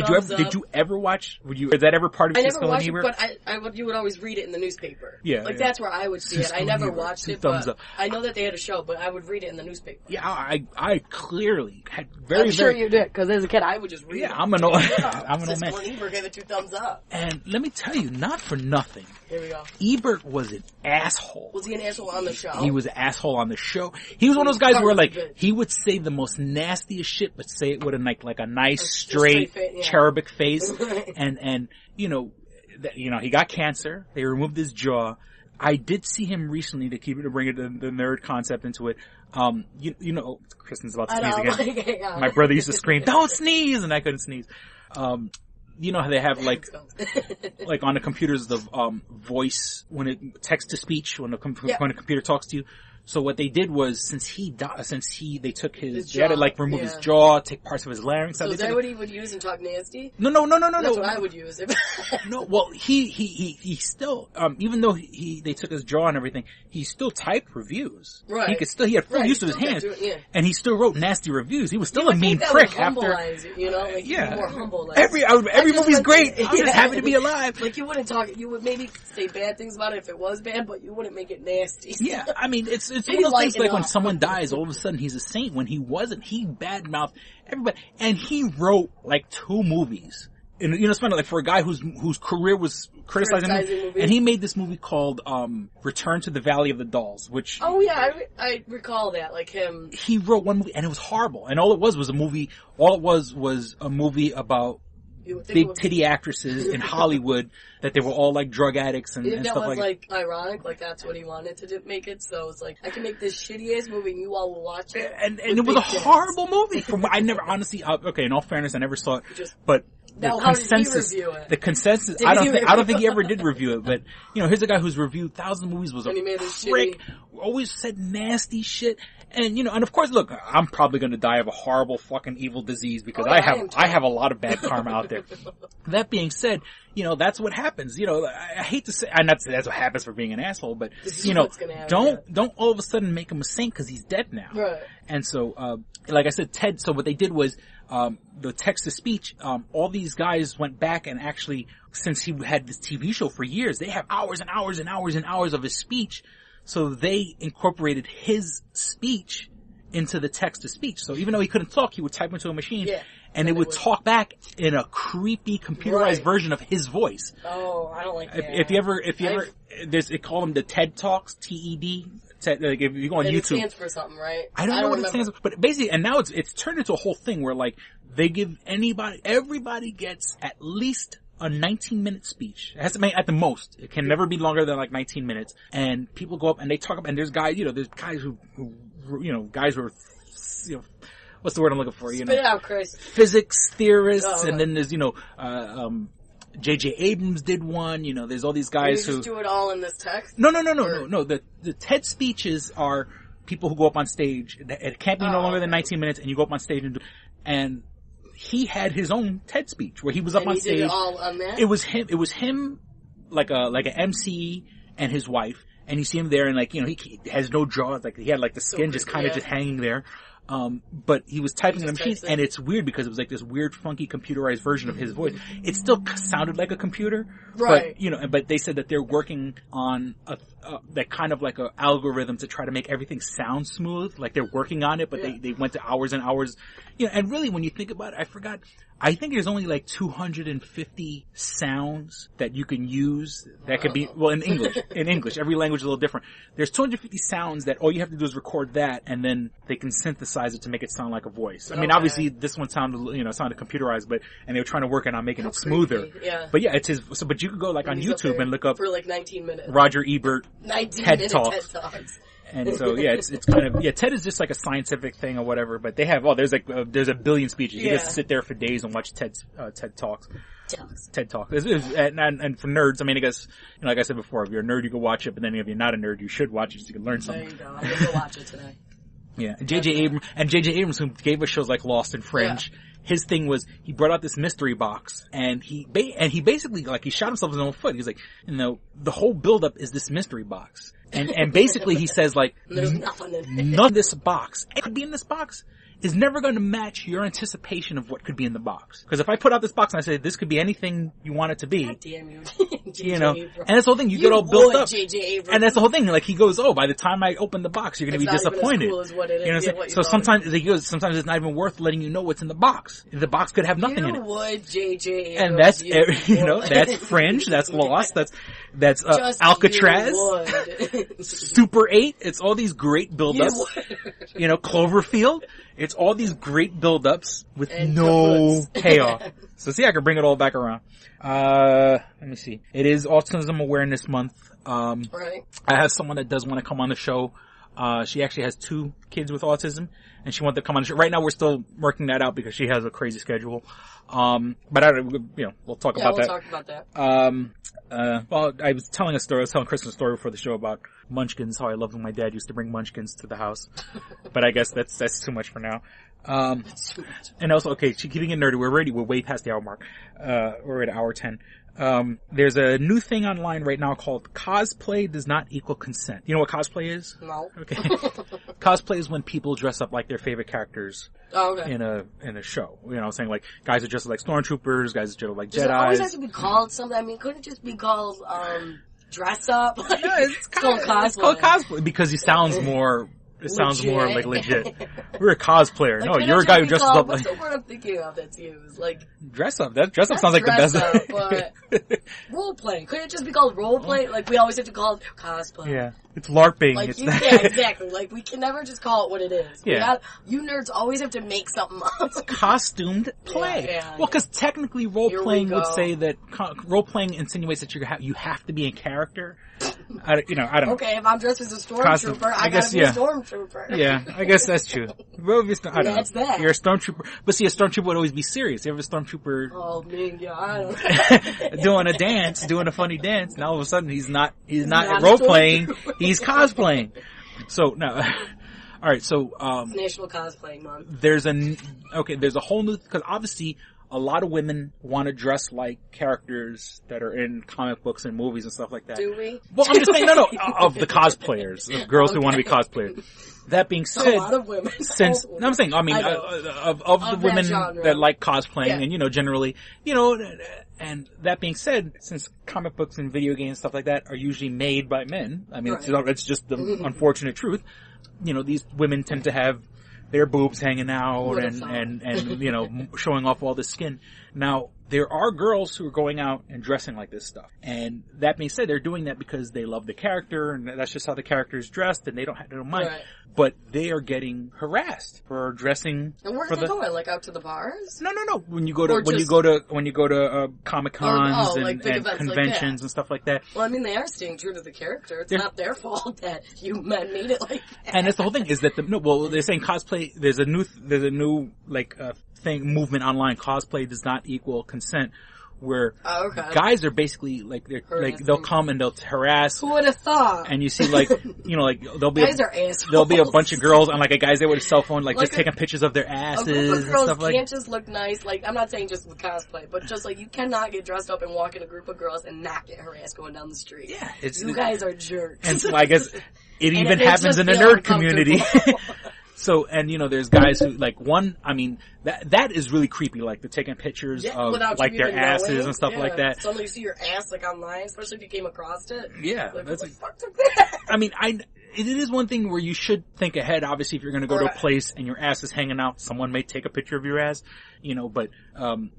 you ever watch, is that ever part of I Siskel never watched and it, Ebert? but you would always read it in the newspaper. Yeah. That's where I would see it. I never watched it, but I know that they had a show, but I would read it in the newspaper. Yeah, I clearly had I'm sure you did, because as a kid I would just read it. Yeah, I'm an old man. Siskel and Ebert gave it 2 thumbs up. And let me tell you, not for nothing. Here we go. Ebert was an asshole. Was he an asshole on the show? He was an asshole on the show. He was one of those guys where he would say the most nastiest shit, but say it with a nice, straight, cherubic face. And he got cancer. They removed his jaw. I did see him recently to bring the nerd concept into it. Kristen's about to sneeze again. Yeah. My brother used to scream, "Don't sneeze!" and I couldn't sneeze. You know how they have like on the computers the voice when it text to speech when a computer talks to you. So what they did was they took they had to remove his jaw, take parts of his larynx. So is that what he would use and talk nasty? No. That's what I would use. No, well, he still, even though they took his jaw and everything, he still typed reviews. Right. He had full use of his hands. And he still wrote nasty reviews. He was still a mean prick after. More humble. Every movie's great. I'm just happy to be alive. You wouldn't talk, you would maybe say bad things about it if it was bad, but you wouldn't make it nasty. Yeah, I mean, it's one of those things when someone dies, all of a sudden he's a saint. When he wasn't, he badmouthed everybody. And he wrote 2 movies. And it's funny, for a guy whose career was criticizing movies. And he made this movie called Return to the Valley of the Dolls, which... Oh yeah, I recall that, him. He wrote one movie, and it was horrible. And all it was a movie, was a movie about big titty actresses in Hollywood that they were all drug addicts and stuff like that. That was ironic, that's what he wanted to make it, so it's I can make this shitty ass movie and you all will watch it. And it was a horrible movie. I never, honestly, in all fairness, I never saw it, but how did he review it? The consensus, I don't think he ever did review it, but, here's a guy who's reviewed thousands of movies, was a prick, always said nasty shit, and, and of course, look, I'm probably gonna die of a horrible fucking evil disease because I have a lot of bad karma out there. That being said, that's what happens. I hate to say, that's what happens for being an asshole, but, don't all of a sudden make him a saint because he's dead now. Right. And so, like I said, Ted, so what they did was, the text-to-speech, all these guys went back and actually, since he had this TV show for years, they have hours and hours and hours and hours of his speech, so they incorporated his speech into the text-to-speech. So even though he couldn't talk, he would type into a machine, and it would talk back in a creepy computerized version of his voice. Oh, I don't like that. If you ever, they call them the TED Talks, TED. If you go on YouTube. It stands for something, right? I don't know what it stands for, but basically, and now it's turned into a whole thing where they give everybody gets at least a 19-minute speech. It has to be at the most. It can never be longer than 19 minutes. And people go up and they talk about, and there's guys, there's guys who guys who are, what's the word I'm looking for? Spit it out, Chris. Physics theorists, and then there's, J.J. Abrams did one, there's all these guys who... just do it all in this text? No. The TED speeches are people who go up on stage. It can't be no longer than 19 minutes, and you go up on stage and he had his own TED speech where he was up on stage. Did it all on that? It was him, like an MC and his wife, and you see him there, and he has no jaw, he had the skin just kind of just hanging there. But he was typing in a machine, and it's weird because it was this weird, funky, computerized version of his voice. It still sounded like a computer, right? But they said that they're working on that kind of a algorithm to try to make everything sound smooth. They're working on it, but they went to hours and hours. And really, when you think about it, I think there's only 250 sounds that you can use that could be, in English. In English, every language is a little different. There's 250 sounds that all you have to do is record that, and then they can synthesize it to make it sound like a voice. I mean, obviously, this one sounded computerized, and they were trying to work on making it smoother. Yeah. But yeah, it's his, but you could go on YouTube and look up for 19 minutes. Roger Ebert 19 TED minute Talks. TED Talks. And so, it's kind of, TED is just a scientific thing or whatever, but they have, there's a billion speeches. You just sit there for days and watch TED Talks. TED Talk. And for nerds, I mean, I guess, like I said before, if you're a nerd, you can watch it, but then if you're not a nerd, you should watch it so you can learn something. There you go. I'm going to go watch it today. Yeah. And J.J. Abrams, who gave us shows like Lost and Fringe, his thing was he brought out this mystery box, and he basically, like, he shot himself in his own foot. He's like, you know, the whole buildup is this mystery box. And basically he says, like, there's nothing in it. None of this box, it could be in this box, is never going to match your anticipation of what could be in the box. Because if I put out this box and I say, this could be anything you want it to be. God damn you. You know, and that's the whole thing, you get all built up. And that's the whole thing, like, he goes, oh, by the time I open the box, you're going to be disappointed. Even as cool as what it is. You know what I'm saying? So sometimes it's not even worth letting you know what's in the box. The box could have nothing in it. You would, J.J. And that's, you know, that's Fringe, that's Lost, that's Alcatraz, Super 8, it's all these great build-ups. You know, Cloverfield, it's all these great build-ups with no payoff. So see, I can bring it all back around. Let me see. It is Autism Awareness Month. Right. I have someone that does want to come on the show. She actually has 2 kids with autism, and she wanted to come on the show. Right now we're still working that out because she has a crazy schedule. But we'll talk about that. We'll talk about that. Well, I was telling Kristen a story before the show about Munchkins, how I loved when my dad used to bring Munchkins to the house. But I guess that's too much for now. And also, okay, keeping it nerdy, we're way past the hour mark. We're at hour 10. There's a new thing online right now called cosplay does not equal consent. You know what cosplay is? No. Okay. Cosplay is when people dress up like their favorite characters. Oh, okay. In a show. You know, saying like, guys are dressed like stormtroopers, guys are dressed like Jedis. Does it always have to be called something? I mean, couldn't it just be called, dress up? No, it's called cosplay because it sounds more like legit. We're a cosplayer. Like, no, you're a guy who dresses up like... What's the word I'm thinking of that's used? Like... Dress up. Dress up sounds like the best. Up, but role play. Couldn't it just be called role play? Like, we always have to call it cosplay. Yeah. It's LARPing. Like, it's yeah, exactly. Like, we can never just call it what it is. Yeah. You nerds always have to make something up. It's costumed play. Yeah, well, because technically role-playing would say that role-playing insinuates that you have to be in character. I don't know. Okay, if I'm dressed as a stormtrooper, I gotta be a stormtrooper. Yeah, I guess that's true. That's that. You're a stormtrooper. But see, a stormtrooper would always be serious. You have a stormtrooper... Oh, man, yeah, I don't know. doing a funny dance, and all of a sudden he's not role-playing, he's cosplaying. So, no. Alright, so... it's National Cosplaying Month. There's a whole new... Because obviously... A lot of women want to dress like characters that are in comic books and movies and stuff like that. Do we? Well, I'm just saying, no, of the cosplayers, of girls who want to be cosplayers. That being said, a lot of women. of the women genre. That like cosplaying and, generally, and that being said, since comic books and video games and stuff like that are usually made by men, I mean, it's just the unfortunate truth, these women tend to have their boobs hanging out and showing off all the skin. Now, there are girls who are going out and dressing like this stuff. And that being said, they're doing that because they love the character and that's just how the character is dressed and they don't mind. Right. But they are getting harassed for dressing. And where are they going? Like out to the bars? No. When you go to Comic Cons and conventions and stuff like that. Well, I mean, they are staying true to the character. It's not their fault that you men made it like that. And that's the whole thing is that they're saying cosplay. There's a new movement online. Cosplay does not equal consent. Where guys are basically they'll come and they'll harass. Who would have thought? And you see there'll be guys are assholes. There'll be a bunch of girls on a guys there with a cell phone just taking pictures of their asses. A group of girls and stuff can't just look nice. Like, I'm not saying just with cosplay, but just you cannot get dressed up and walk in a group of girls and not get harassed going down the street. Yeah, you guys are jerks. And so I guess it even happens in the nerd community. So, and there's guys who, that is really creepy, they're taking pictures of, their asses and stuff like that. Suddenly you see your ass, online, especially if you came across it. Yeah. That's fuck took that? I mean, it is one thing where you should think ahead, obviously, if you're gonna go to a place and your ass is hanging out, someone may take a picture of your ass, but,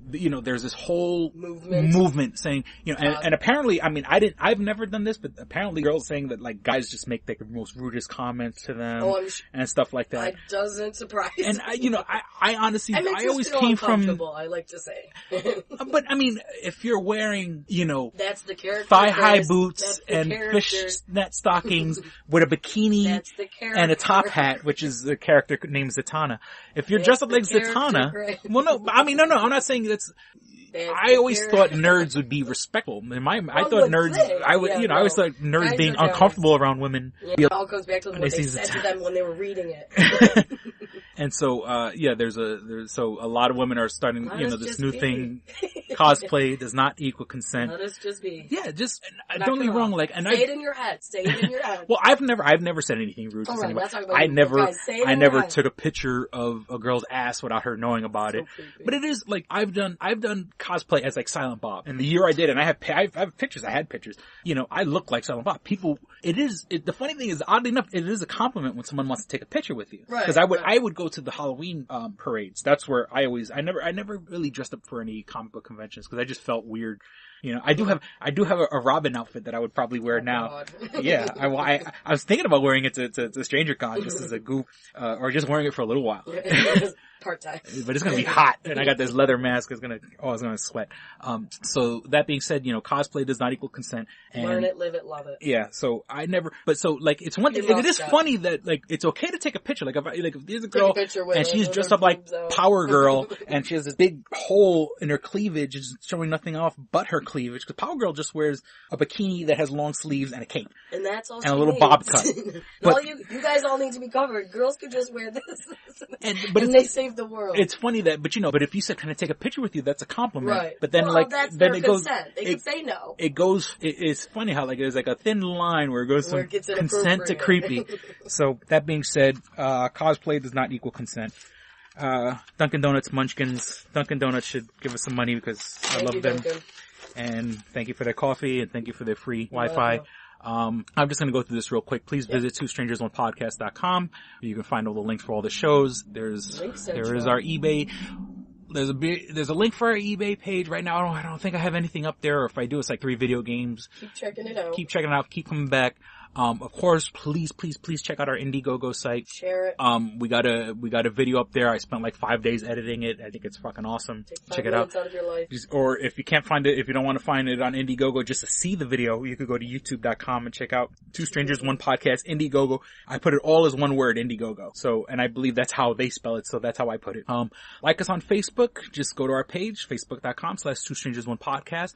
there's this whole movement saying, and apparently, I mean, I've never done this, but apparently girls saying that, guys just make, the most rudest comments to them and stuff like that. That doesn't surprise me. And, I honestly, I always came from... I like to say. But, I mean, if you're wearing, that's the character thigh-high boots and fishnet stockings with a bikini and a top hat, which is the character named Zatanna. If you're dressed up like Zatanna... Well, no, I mean, no, I'm not saying that's... I always thought nerds would be respectful. I thought nerds... I always thought nerds being uncomfortable around women... It all goes back to what they said to them when they were reading it. And so, there's a lot of women are starting, this new thing. Cosplay does not equal consent. Let us just be. Yeah, just, don't get me wrong, like, and say it in your head. Say it in your head. Well, I've never said anything rude to anyone. I never took a picture of a girl's ass without her knowing about it. But it is, like, I've done cosplay as, like, Silent Bob. And the year I did, and I have pictures, I had pictures. I look like Silent Bob. The funny thing is, oddly enough, it is a compliment when someone wants to take a picture with you. Right. Because I would go to the Halloween, parades. That's where I never really dressed up for any comic book conventions because I just felt weird. I do have a Robin outfit that I would probably wear now. Yeah. I was thinking about wearing it to Stranger Con just as a goof, or just wearing it for a little while. Part-time. But it's gonna be hot, and I got this leather mask. It's gonna sweat. So that being said, cosplay does not equal consent. And learn it, live it, love it. Yeah. So it's one thing. It is funny that, like, it's okay to take a picture. Like, if there's a girl and she's dressed up like Power Girl, and she has this big hole in her cleavage, it's showing nothing off but her cleavage. Because Power Girl just wears a bikini that has long sleeves and a cape. And that's all. And a little bob cut. But you guys all need to be covered. Girls could just wear this. And they save the world. It's funny that, but if you said, "Can I take a picture with you?" That's a compliment. Right. But then, that's their consent. They can say no. It's funny how, like, there's like a thin line where it goes from consent to creepy. So that being said, cosplay does not equal consent. Dunkin' Donuts Munchkins. Dunkin' Donuts should give us some money because I love them. Dunkin'. And thank you for their coffee and thank you for their free Wi-Fi. I'm just going to go through this real quick. Please visit twostrangersonepodcast.com. You can find all the links for all the shows. There is our eBay. There's a link for our eBay page right now. I don't think I have anything up there, or if I do, it's like 3 video games. Keep checking it out. Keep coming back. Of course, please check out our Indiegogo site. Share it. We got a video up there. I spent like 5 days editing it. I think it's fucking awesome. Check it out. Out of your life. Or if you can't find it, if you don't want to find it on Indiegogo just to see the video, you could go to youtube.com and check out Two Strangers, One Podcast, Indiegogo. I put it all as one word, Indiegogo. So, and I believe that's how they spell it, so that's how I put it. Like us on Facebook. Just go to our page, facebook.com/Two Strangers, One Podcast.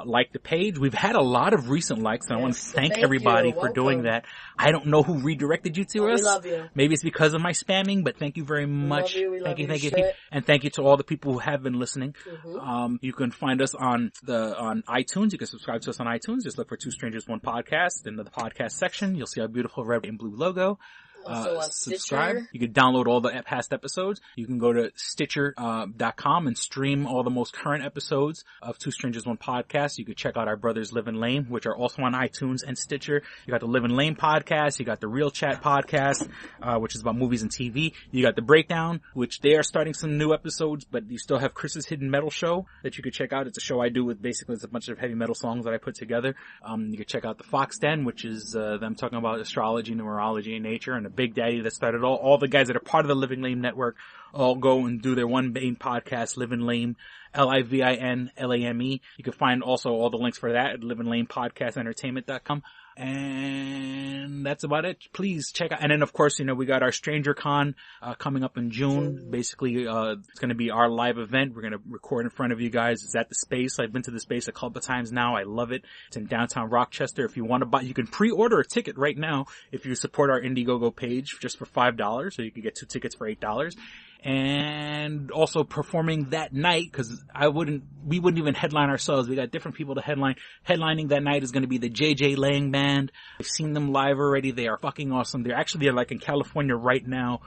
Like the page. We've had a lot of recent likes, and I want to thank everybody for doing that. I don't know who redirected you to us. We love you. Maybe it's because of my spamming, but thank you very much. Thank you. And thank you to all the people who have been listening. Mm-hmm. You can find us on iTunes. You can subscribe to us on iTunes. Just look for Two Strangers, One Podcast. In the podcast section, you'll see our beautiful red and blue logo. Also on subscribe. Stitcher. You can download all the past episodes. You can go to Stitcher.com and stream all the most current episodes of Two Strangers, One Podcast. You can check out our brothers Live and Lame, which are also on iTunes and Stitcher. You got the Live and Lame podcast. You got the Real Chat podcast, which is about movies and TV. You got the Breakdown, which they are starting some new episodes, but you still have Chris's Hidden Metal Show that you could check out. It's a show I do with basically it's a bunch of heavy metal songs that I put together. You can check out the Fox Den, which is them talking about astrology, numerology, and nature, and the Big Daddy that started all the guys that are part of the Living Lame Network all go and do their one main podcast, Living Lame, LIVINLAME. You can find also all the links for that at livinlamepodcastentertainment.com. And that's about it. Please check out. And then of course, we got our Stranger Con, coming up in June. Basically, it's going to be our live event. We're going to record in front of you guys. It's at the Space. I've been to the Space a couple of times now. I love it. It's in downtown Rochester. If you want to buy, you can pre-order a ticket right now if you support our Indiegogo page just for $5. So you can get 2 tickets for $8. And also performing that night, cause we wouldn't even headline ourselves. We got different people to headline. Headlining that night is going to be the JJ Lang Band. I've seen them live already. They are fucking awesome. They're like in California right now.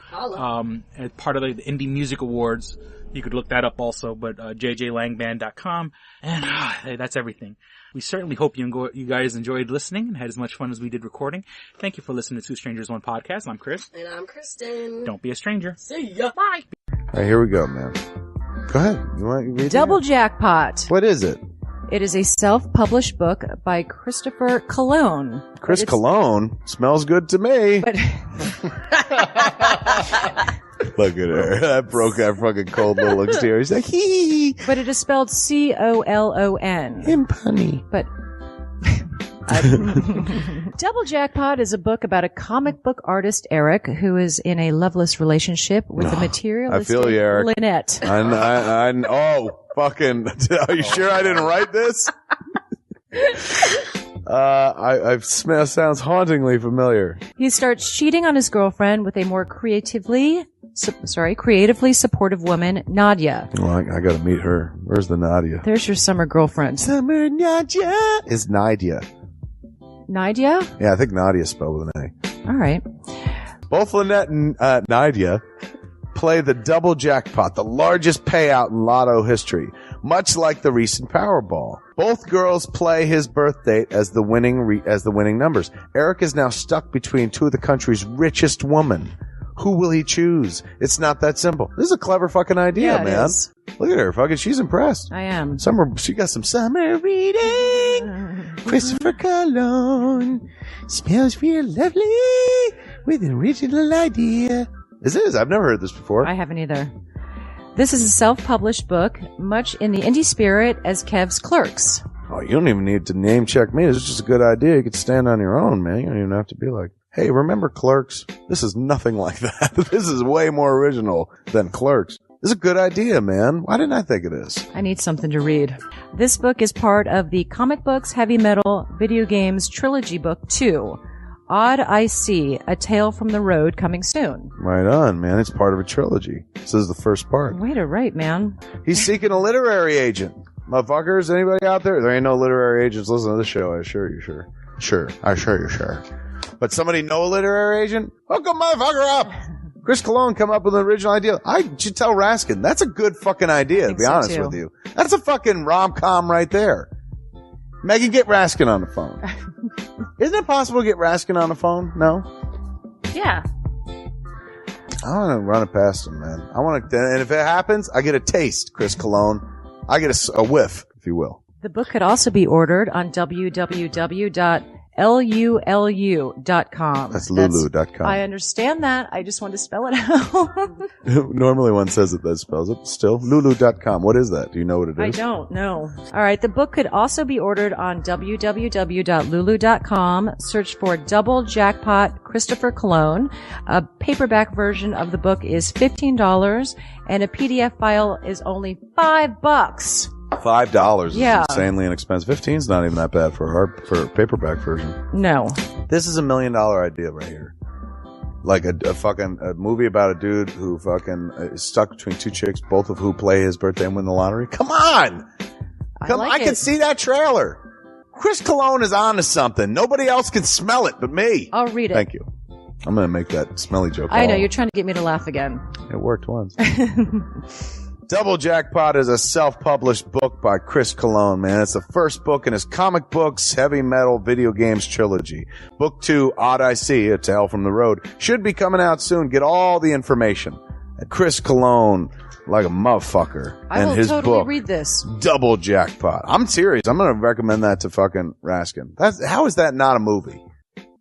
As part of the Indie Music Awards. You could look that up also, but, jjlangband.com. And, that's everything. We certainly hope you guys enjoyed listening and had as much fun as we did recording. Thank you for listening to Two Strangers, One Podcast. I'm Chris. And I'm Kristen. Don't be a stranger. See ya. Bye. All right, here we go, man. Go ahead. You want to read Double Jackpot. What is it? It is a self-published book by Christopher Cologne. Chris Cologne? Smells good to me. But look at her. That broke that fucking cold little exterior. He's like, hee. But it is spelled Colon. Him punny. But Double Jackpot is a book about a comic book artist, Eric, who is in a loveless relationship with a materialistic I feel you, Eric. Lynette. Oh, fucking, are you sure I didn't write this? Sounds hauntingly familiar. He starts cheating on his girlfriend with a more creatively creatively supportive woman, Nadia. Well, I got to meet her. Where's the Nadia? There's your summer girlfriend. Summer Nadia is Nadia. Nadia? Yeah, I think Nadia is spelled with an A. All right. Both Lynette and Nadia play the double jackpot, the largest payout in lotto history, much like the recent Powerball. Both girls play his birth date as the winning numbers. Eric is now stuck between two of the country's richest women. Who will he choose? It's not that simple. This is a clever fucking idea, man. Is. Look at her, fucking. She's impressed. I am. She got some summer reading. Christopher Cologne smells real lovely with an original idea. This is. I've never heard this before. I haven't either. This is a self-published book, much in the indie spirit as Kev's Clerks. Oh, you don't even need to name check me. This is just a good idea. You could stand on your own, man. You don't even have to be like, hey, remember Clerks? This is nothing like that. This is way more original than Clerks. This is a good idea, man. Why didn't I think of this? I need something to read. This book is part of the Comic Books, Heavy Metal, Video Games Trilogy Book 2. POD-O-MANIA, A Tale from the Road, coming soon. Right on, man. It's part of a trilogy. This is the first part. Way to write, man. He's seeking a literary agent. Motherfuckers, anybody out there? There ain't no literary agents listening to this show, I assure you, sure. Sure. I assure you, sure. But somebody know a literary agent? Hook a motherfucker up! Chris Cologne come up with an original idea. I should tell Raskin. That's a good fucking idea, to be honest with you. That's a fucking rom-com right there. Megan, get Raskin on the phone. Isn't it possible to get Raskin on the phone? No? Yeah. I want to run it past him, man. I want to, and if it happens, I get a taste, Chris Cologne. I get a whiff, if you will. The book could also be ordered on www.lulu.com. That's lulu.com. I understand that. I just want to spell it out. Normally one says it, that spells it. Still, lulu.com. What is that? Do you know what it is? I don't know. All right. The book could also be ordered on www.lulu.com. Search for Double Jackpot Christopher Cologne. A paperback version of the book is $15 and a PDF file is only $5. $5 is Yeah. insanely inexpensive. 15 is not even that bad for a paperback version. No. This is $1 million idea right here. Like a movie about a dude who fucking is stuck between two chicks, both of who play his birthday and win the lottery. Come on! I can see that trailer. Chris Cologne is on to something. Nobody else can smell it but me. I'll read it. Thank you. I'm going to make that smelly joke. I know. You're trying to get me to laugh again. It worked once. Double Jackpot is a self-published book by Chris Cologne, man. It's the first book in his comic books, heavy metal, video games trilogy. Book 2, POD-O-MANIA, A Tale from the Road, should be coming out soon. Get all the information at Chris Cologne, like a motherfucker. I will his totally book, read this. Double Jackpot. I'm serious. I'm going to recommend that to fucking Raskin. How is that not a movie?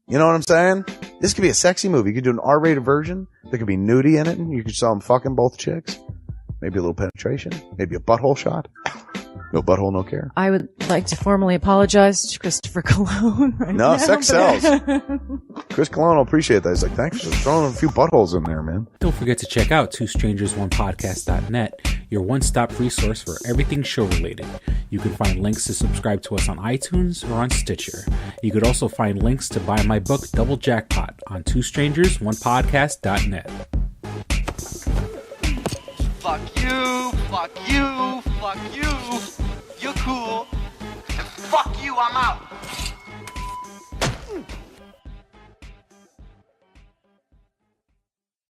You know what I'm saying? This could be a sexy movie. You could do an R-rated version. There could be nudie in it, and you could show them fucking both chicks. Maybe a little penetration. Maybe a butthole shot. No butthole, no care. I would like to formally apologize to Christopher Cologne right now. No, sex sells. Chris Cologne will appreciate that. He's like, thanks for throwing a few buttholes in there, man. Don't forget to check out twostrangersonepodcast.net, your one-stop resource for everything show-related. You can find links to subscribe to us on iTunes or on Stitcher. You could also find links to buy my book, Double Jackpot, on twostrangersonepodcast.net. Fuck you, fuck you, fuck you. You're cool. And fuck you, I'm out.